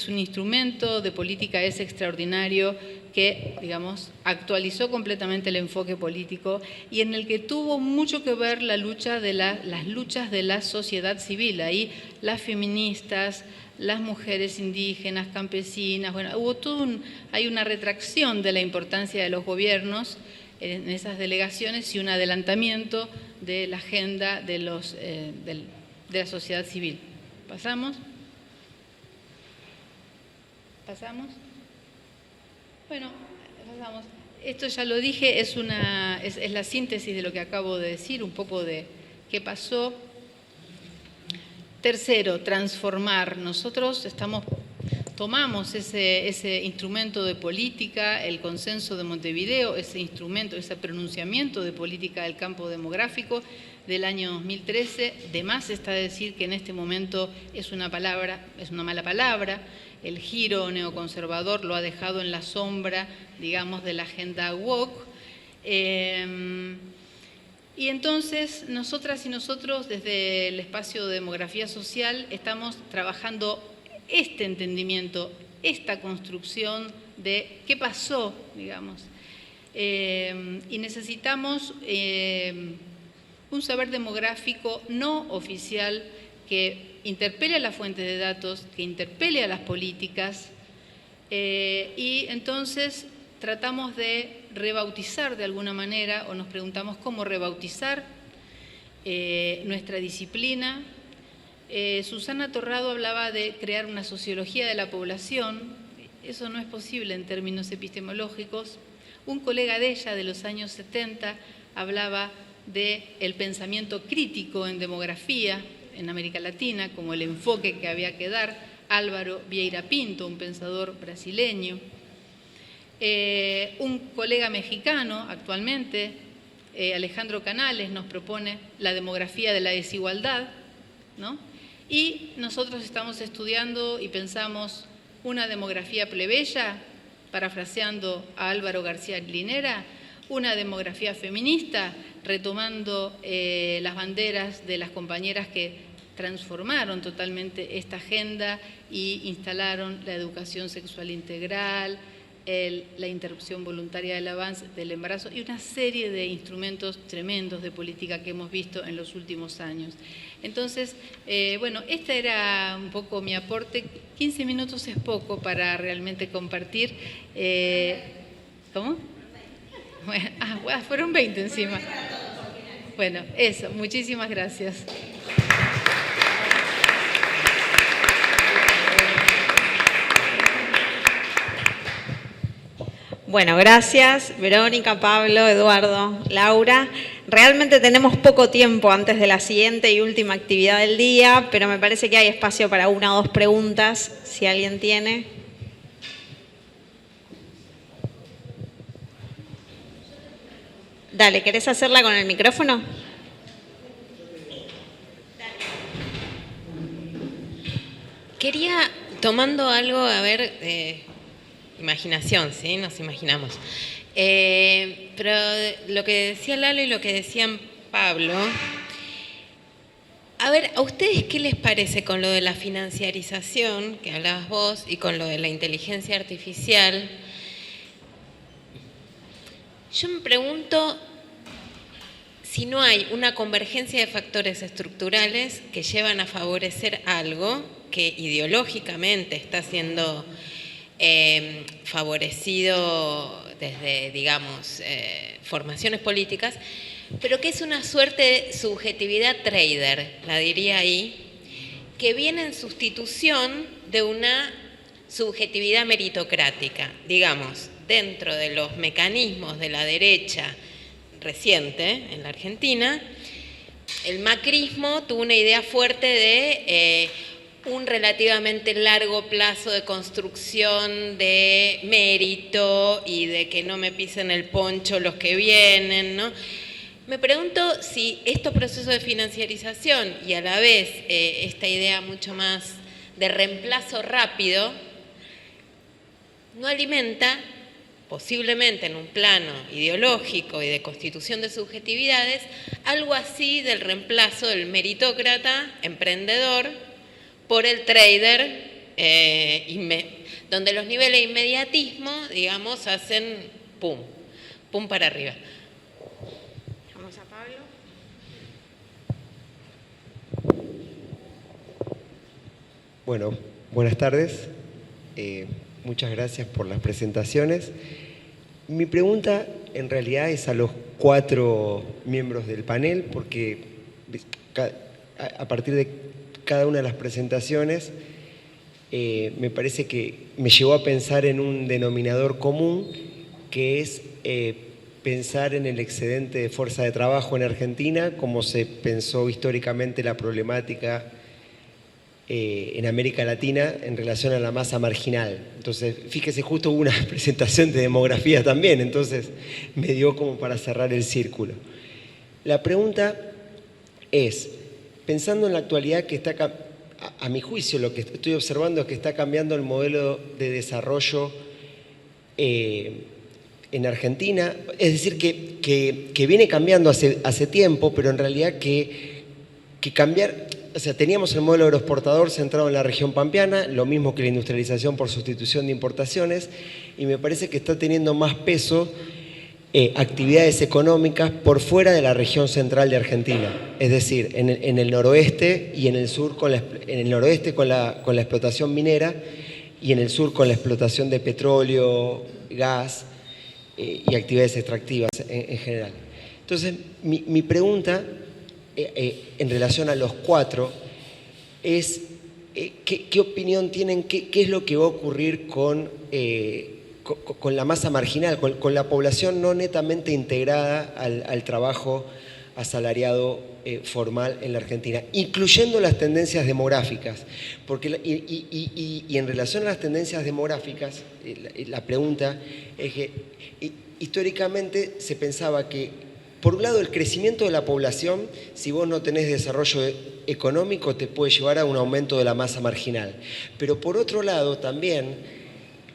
Speaker 5: un instrumento de política extraordinario que, digamos, actualizó completamente el enfoque político y en el que tuvo mucho que ver las luchas de la sociedad civil. Ahí las feministas, las mujeres indígenas, campesinas, bueno, hay una retracción de la importancia de los gobiernos en esas delegaciones y un adelantamiento de la agenda de la sociedad civil. ¿Pasamos? ¿Pasamos? Bueno, pasamos. Esto ya lo dije, es la síntesis de lo que acabo de decir, un poco de qué pasó. Tercero, transformar. Nosotros tomamos ese instrumento de política, el consenso de Montevideo, ese instrumento, ese pronunciamiento de política del campo demográfico del año 2013. De más está decir que en este momento es una mala palabra. El giro neoconservador lo ha dejado en la sombra, digamos, de la agenda woke. Y entonces, nosotras y nosotros, desde el espacio de demografía social, estamos trabajando este entendimiento, esta construcción de qué pasó, digamos. Y necesitamos un saber demográfico no oficial que interpele a las fuentes de datos, que interpele a las políticas, y entonces tratamos de rebautizar de alguna manera, o nos preguntamos cómo rebautizar nuestra disciplina. Susana Torrado hablaba de crear una sociología de la población. Eso no es posible en términos epistemológicos. Un colega de ella de los años 70 hablaba del pensamiento crítico en demografía en América Latina como el enfoque que había que dar. Álvaro Vieira Pinto, un pensador brasileño. Un colega mexicano actualmente, Alejandro Canales, nos propone la demografía de la desigualdad, ¿no? Y nosotros estamos estudiando y pensamos una demografía plebeya, parafraseando a Álvaro García Linera, una demografía feminista, retomando las banderas de las compañeras que transformaron totalmente esta agenda y instalaron la educación sexual integral, la interrupción voluntaria del embarazo y una serie de instrumentos tremendos de política que hemos visto en los últimos años. Entonces, bueno, este era un poco mi aporte. 15 minutos es poco para realmente compartir. ¿Cómo? Bueno, fueron 20 encima. Bueno, eso, muchísimas gracias.
Speaker 1: Bueno, gracias Verónica, Pablo, Eduardo, Laura. Realmente tenemos poco tiempo antes de la siguiente y última actividad del día, pero me parece que hay espacio para una o dos preguntas, si alguien tiene. Dale, ¿querés hacerla con el micrófono?
Speaker 6: Quería, tomando algo, a ver, imaginación, ¿sí? Nos imaginamos. Pero lo que decía Lalo y lo que decían Pablo, a ver, ¿a ustedes qué les parece con lo de la financiarización, que hablabas vos, y con lo de la inteligencia artificial? Yo me pregunto si no hay una convergencia de factores estructurales que llevan a favorecer algo que ideológicamente está siendo favorecido desde, digamos, formaciones políticas, pero que es una suerte de subjetividad trader, la diría ahí, que viene en sustitución de una subjetividad meritocrática, digamos, dentro de los mecanismos de la derecha reciente en la Argentina. El macrismo tuvo una idea fuerte de un relativamente largo plazo de construcción de mérito y de que no me pisen el poncho los que vienen, ¿no? Me pregunto si estos procesos de financiarización y a la vez esta idea mucho más de reemplazo rápido no alimenta, posiblemente en un plano ideológico y de constitución de subjetividades, algo así del reemplazo del meritócrata, emprendedor, por el trader, donde los niveles de inmediatismo, digamos, hacen pum, pum para arriba.
Speaker 1: Vamos a Pablo.
Speaker 7: Bueno, buenas tardes. Muchas gracias por las presentaciones. Mi pregunta en realidad es a los 4 miembros del panel, porque a partir de cada una de las presentaciones me parece que me llevó a pensar en un denominador común, que es pensar en el excedente de fuerza de trabajo en Argentina, como se pensó históricamente la problemática en América Latina en relación a la masa marginal. Entonces, fíjese, justo hubo una presentación de demografía también, entonces me dio como para cerrar el círculo. La pregunta es, pensando en la actualidad que está, a mi juicio, lo que estoy observando es que está cambiando el modelo de desarrollo en Argentina, es decir, que viene cambiando hace tiempo, pero en realidad que cambiar, o sea, teníamos el modelo agroexportador centrado en la región pampeana, lo mismo que la industrialización por sustitución de importaciones, y me parece que está teniendo más peso actividades económicas por fuera de la región central de Argentina, es decir, en el noroeste y en el sur, en el noroeste con la explotación minera y en el sur con la explotación de petróleo, gas y actividades extractivas en general. Entonces, mi pregunta en relación a los 4 es ¿qué opinión tienen, qué es lo que va a ocurrir con la masa marginal, con la población no netamente integrada al trabajo asalariado formal en la Argentina, incluyendo las tendencias demográficas? Porque, y en relación a las tendencias demográficas, la pregunta es que históricamente se pensaba que por un lado, el crecimiento de la población, si vos no tenés desarrollo económico, te puede llevar a un aumento de la masa marginal. Pero por otro lado, también,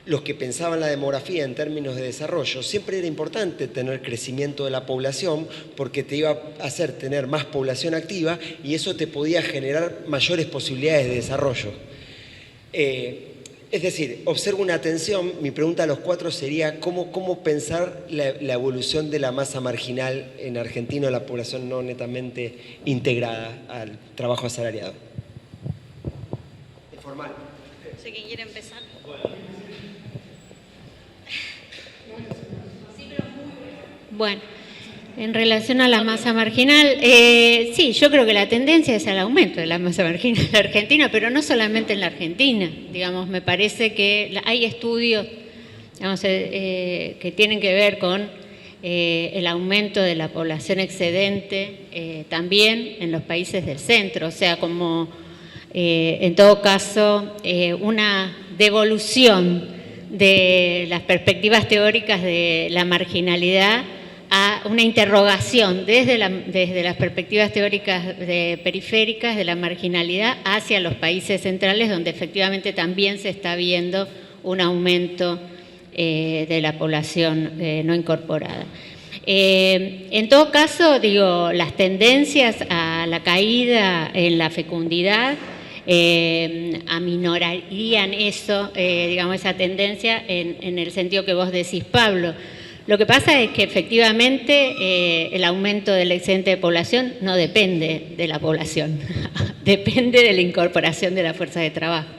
Speaker 7: los que pensaban la demografía en términos de desarrollo, siempre era importante tener crecimiento de la población porque te iba a hacer tener más población activa y eso te podía generar mayores posibilidades de desarrollo. Es decir, observo una tensión. Mi pregunta a los cuatro sería ¿cómo pensar la evolución de la masa marginal en Argentina, de la población no netamente integrada al trabajo asalariado? Es formal.
Speaker 1: No sé quién quiere empezar.
Speaker 2: Bueno, en relación a la masa marginal, sí, yo creo que la tendencia es al aumento de la masa marginal en la Argentina, pero no solamente en la Argentina. Digamos, me parece que hay estudios, digamos, que tienen que ver con el aumento de la población excedente también en los países del centro, o sea, como en todo caso una devolución de las perspectivas teóricas de la marginalidad a una interrogación desde las perspectivas teóricas periféricas de la marginalidad hacia los países centrales, donde efectivamente también se está viendo un aumento de la población no incorporada. En todo caso, digo, las tendencias a la caída en la fecundidad aminorarían eso, digamos, esa tendencia en el sentido que vos decís, Pablo. Lo que pasa es que efectivamente el aumento del excedente de población no depende de la población, depende de la incorporación de la fuerza de trabajo.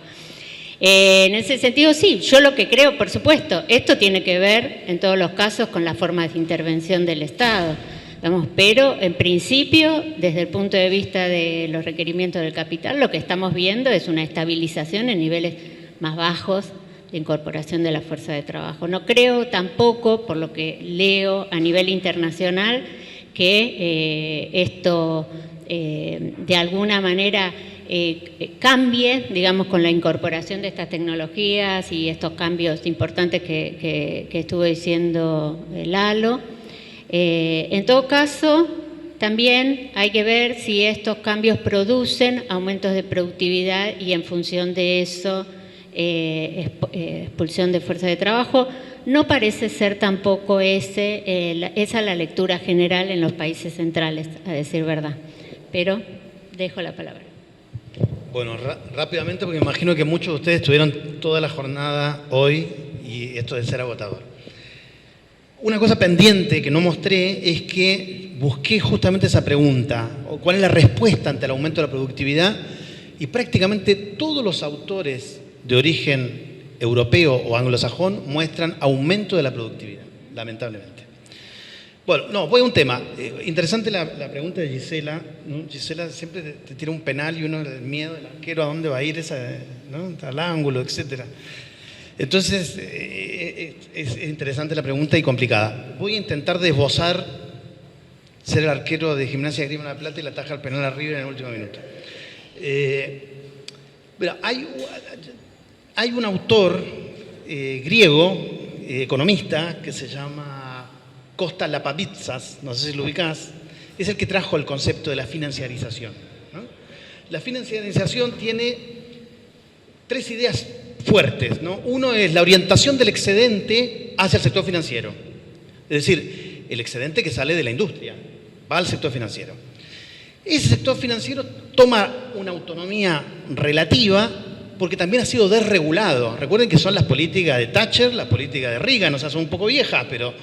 Speaker 2: En ese sentido, sí, yo lo que creo, por supuesto, esto tiene que ver en todos los casos con las formas de intervención del Estado, digamos, pero en principio, desde el punto de vista de los requerimientos del capital, lo que estamos viendo es una estabilización en niveles más bajos de incorporación de la fuerza de trabajo. No creo tampoco, por lo que leo a nivel internacional, que esto de alguna manera cambie, digamos, con la incorporación de estas tecnologías y estos cambios importantes que estuvo diciendo Lalo. En todo caso, también hay que ver si estos cambios producen aumentos de productividad y en función de eso expulsión de fuerza de trabajo. No parece ser tampoco esa la lectura general en los países centrales, a decir verdad. Pero dejo la palabra.
Speaker 4: Bueno, rápidamente, porque imagino que muchos de ustedes estuvieron toda la jornada hoy y esto debe ser agotador. Una cosa pendiente que no mostré es que busqué justamente esa pregunta, ¿cuál es la respuesta ante el aumento de la productividad? Y prácticamente todos los autores de origen europeo o anglosajón muestran aumento de la productividad, lamentablemente. Bueno, no, voy a un tema. Interesante la pregunta de Gisela, ¿no? Gisela siempre te tira un penal y uno el miedo del arquero a dónde va a ir, ¿no? Al ángulo, etc. Entonces, es interesante la pregunta y complicada. Voy a intentar desbozar ser el arquero de Gimnasia de Grima de La Plata y la ataja al penal arriba en el último minuto. Pero hay un autor griego, economista, que se llama Kostas Lapavitsas, no sé si lo ubicás, es el que trajo el concepto de la financiarización, ¿no? La financiarización tiene tres ideas fuertes, ¿no? Uno es la orientación del excedente hacia el sector financiero, es decir, el excedente que sale de la industria va al sector financiero. Ese sector financiero toma una autonomía relativa porque también ha sido desregulado. Recuerden que son las políticas de Thatcher, las políticas de Reagan, o sea, son un poco viejas, pero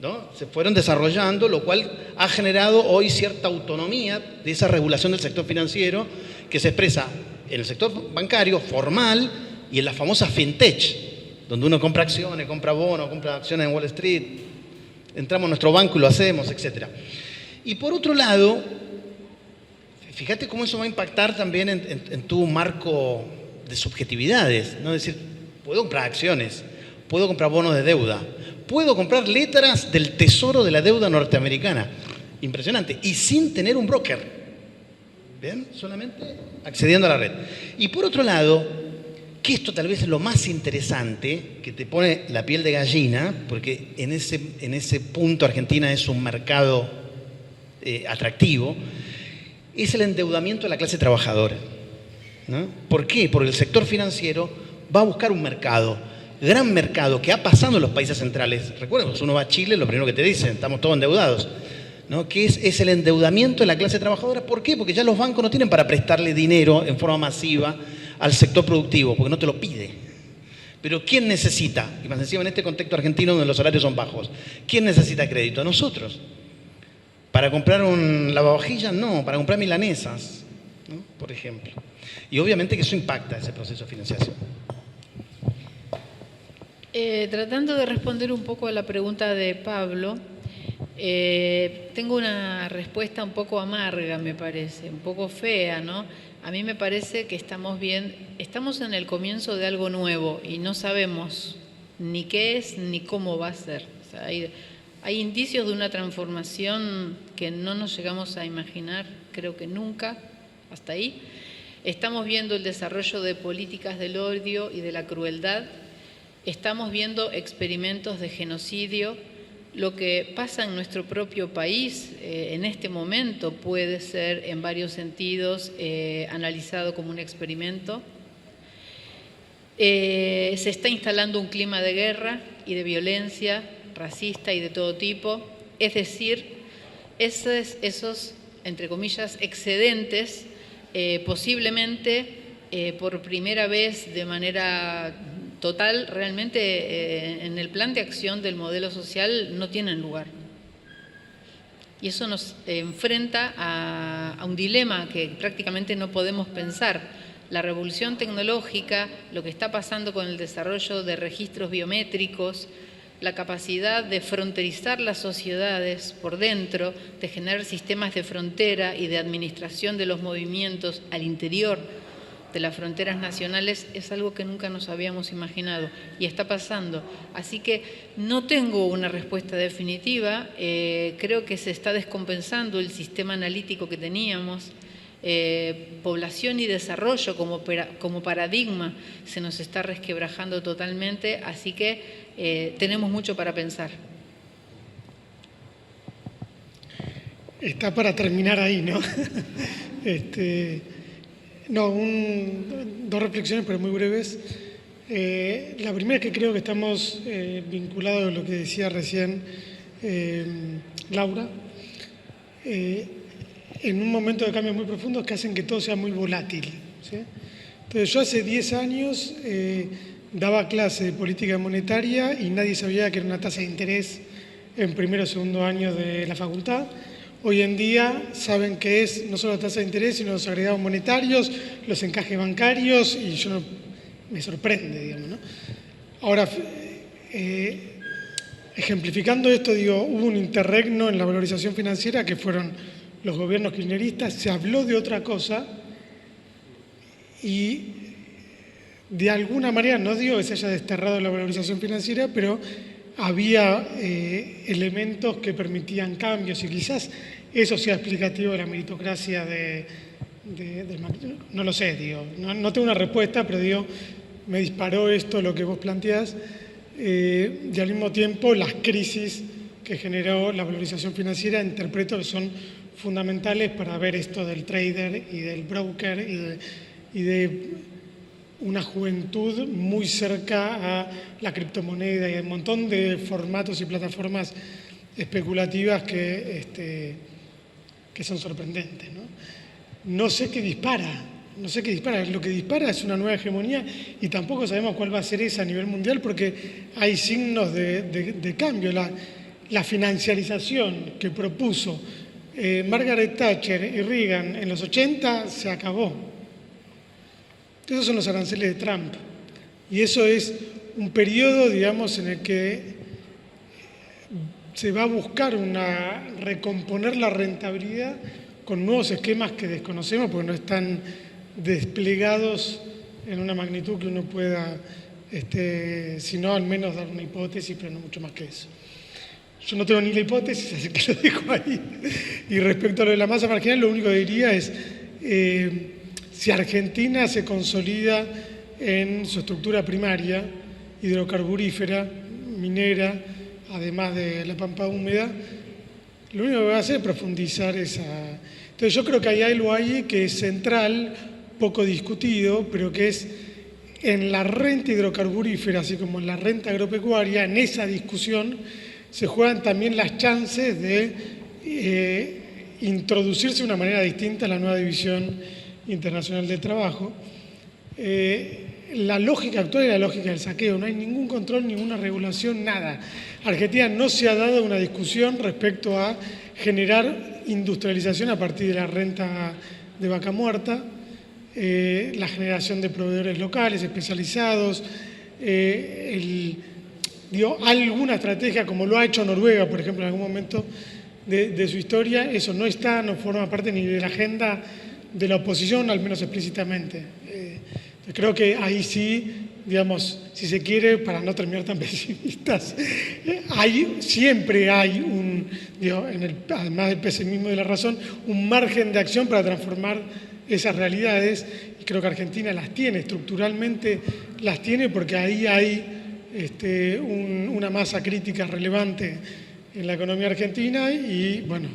Speaker 4: ¿no? Se fueron desarrollando, lo cual ha generado hoy cierta autonomía de esa regulación del sector financiero que se expresa en el sector bancario formal y en la famosa fintech, donde uno compra acciones, compra bonos, compra acciones en Wall Street, entramos a nuestro banco y lo hacemos, etc. Y por otro lado, fíjate cómo eso va a impactar también en tu marco de subjetividades, ¿no? Es decir, puedo comprar acciones, puedo comprar bonos de deuda, puedo comprar letras del tesoro de la deuda norteamericana. Impresionante. Y sin tener un broker. ¿Ven? Solamente accediendo a la red. Y por otro lado, que esto tal vez es lo más interesante, que te pone la piel de gallina, porque en ese punto Argentina es un mercado atractivo, es el endeudamiento de la clase trabajadora, ¿no? ¿Por qué? Porque el sector financiero va a buscar un mercado, gran mercado, que ha pasado en los países centrales. Recuerden, uno va a Chile, lo primero que te dicen, estamos todos endeudados, ¿no? Que es el endeudamiento de la clase trabajadora. ¿Por qué? Porque ya los bancos no tienen para prestarle dinero en forma masiva al sector productivo, porque no te lo pide. Pero ¿quién necesita? Y más encima en este contexto argentino donde los salarios son bajos, ¿quién necesita crédito? Nosotros. ¿Para comprar un lavavajillas? No, para comprar milanesas, ¿no? Por ejemplo. Y obviamente que eso impacta ese proceso de financiación.
Speaker 5: Tratando de responder un poco a la pregunta de Pablo, tengo una respuesta un poco amarga, me parece, un poco fea, ¿no? A mí me parece que estamos en el comienzo de algo nuevo y no sabemos ni qué es ni cómo va a ser. O sea, hay indicios de una transformación que no nos llegamos a imaginar, creo que nunca, hasta ahí. Estamos viendo el desarrollo de políticas del odio y de la crueldad. Estamos viendo experimentos de genocidio. Lo que pasa en nuestro propio país en este momento puede ser en varios sentidos analizado como un experimento. Se está instalando un clima de guerra y de violencia racista y de todo tipo. Es decir, esos entre comillas, excedentes, posiblemente por primera vez de manera total, realmente en el plan de acción del modelo social no tienen lugar. Y eso nos enfrenta a un dilema que prácticamente no podemos pensar. La revolución tecnológica, lo que está pasando con el desarrollo de registros biométricos, la capacidad de fronterizar las sociedades por dentro, de generar sistemas de frontera y de administración de los movimientos al interior de las fronteras nacionales, es algo que nunca nos habíamos imaginado y está pasando. Así que no tengo una respuesta definitiva, creo que se está descompensando el sistema analítico que teníamos. Población y desarrollo como paradigma se nos está resquebrajando totalmente, así que tenemos mucho para pensar.
Speaker 3: Está para terminar ahí, ¿no? Dos reflexiones, pero muy breves. La primera es que creo que estamos vinculados a lo que decía recién Laura, en un momento de cambios muy profundos que hacen que todo sea muy volátil, ¿sí? Entonces, yo hace 10 años daba clase de política monetaria y nadie sabía que era una tasa de interés en primero o segundo año de la facultad. Hoy en día saben que es no solo la tasa de interés, sino los agregados monetarios, los encajes bancarios, y me sorprende, digamos, ¿no? Ahora, ejemplificando esto, digo, hubo un interregno en la valorización financiera que fueron los gobiernos kirchneristas, se habló de otra cosa y de alguna manera, no digo que se haya desterrado la valorización financiera, pero había elementos que permitían cambios y quizás eso sea explicativo de la meritocracia no lo sé, digo, no tengo una respuesta, pero digo, me disparó esto, lo que vos planteás, y al mismo tiempo las crisis que generó la valorización financiera, interpreto que son fundamentales para ver esto del trader y del broker y de una juventud muy cerca a la criptomoneda y a un montón de formatos y plataformas especulativas que son sorprendentes, ¿no? No sé qué dispara, lo que dispara es una nueva hegemonía y tampoco sabemos cuál va a ser esa a nivel mundial porque hay signos de cambio. La financiarización que propuso Margaret Thatcher y Reagan en los 80 se acabó. Esos son los aranceles de Trump. Y eso es un periodo, digamos, en el que se va a buscar recomponer la rentabilidad con nuevos esquemas que desconocemos porque no están desplegados en una magnitud que uno pueda, sino al menos dar una hipótesis, pero no mucho más que eso. Yo no tengo ni la hipótesis, así que lo dejo ahí. Y respecto a lo de la masa marginal, lo único que diría es, si Argentina se consolida en su estructura primaria, hidrocarburífera, minera, además de la pampa húmeda, lo único que va a hacer es profundizar esa... Entonces yo creo que hay algo ahí que es central, poco discutido, pero que es en la renta hidrocarburífera, así como en la renta agropecuaria, en esa discusión se juegan también las chances de introducirse de una manera distinta a la nueva división internacional del trabajo. La lógica actual es la lógica del saqueo, no hay ningún control, ninguna regulación, nada. Argentina no se ha dado una discusión respecto a generar industrialización a partir de la renta de vaca muerta, la generación de proveedores locales, especializados, alguna estrategia como lo ha hecho Noruega, por ejemplo, en algún momento de su historia, eso no está, no forma parte ni de la agenda de la oposición, al menos explícitamente. Creo que ahí sí, digamos, si se quiere, para no terminar tan pesimistas, siempre hay además del pesimismo y de la razón, un margen de acción para transformar esas realidades, y creo que Argentina las tiene, estructuralmente las tiene, porque ahí hay una masa crítica relevante en la economía argentina y, bueno,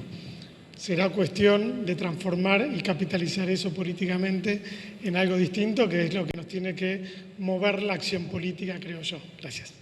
Speaker 3: será cuestión de transformar y capitalizar eso políticamente en algo distinto, que es lo que nos tiene que mover la acción política, creo yo. Gracias.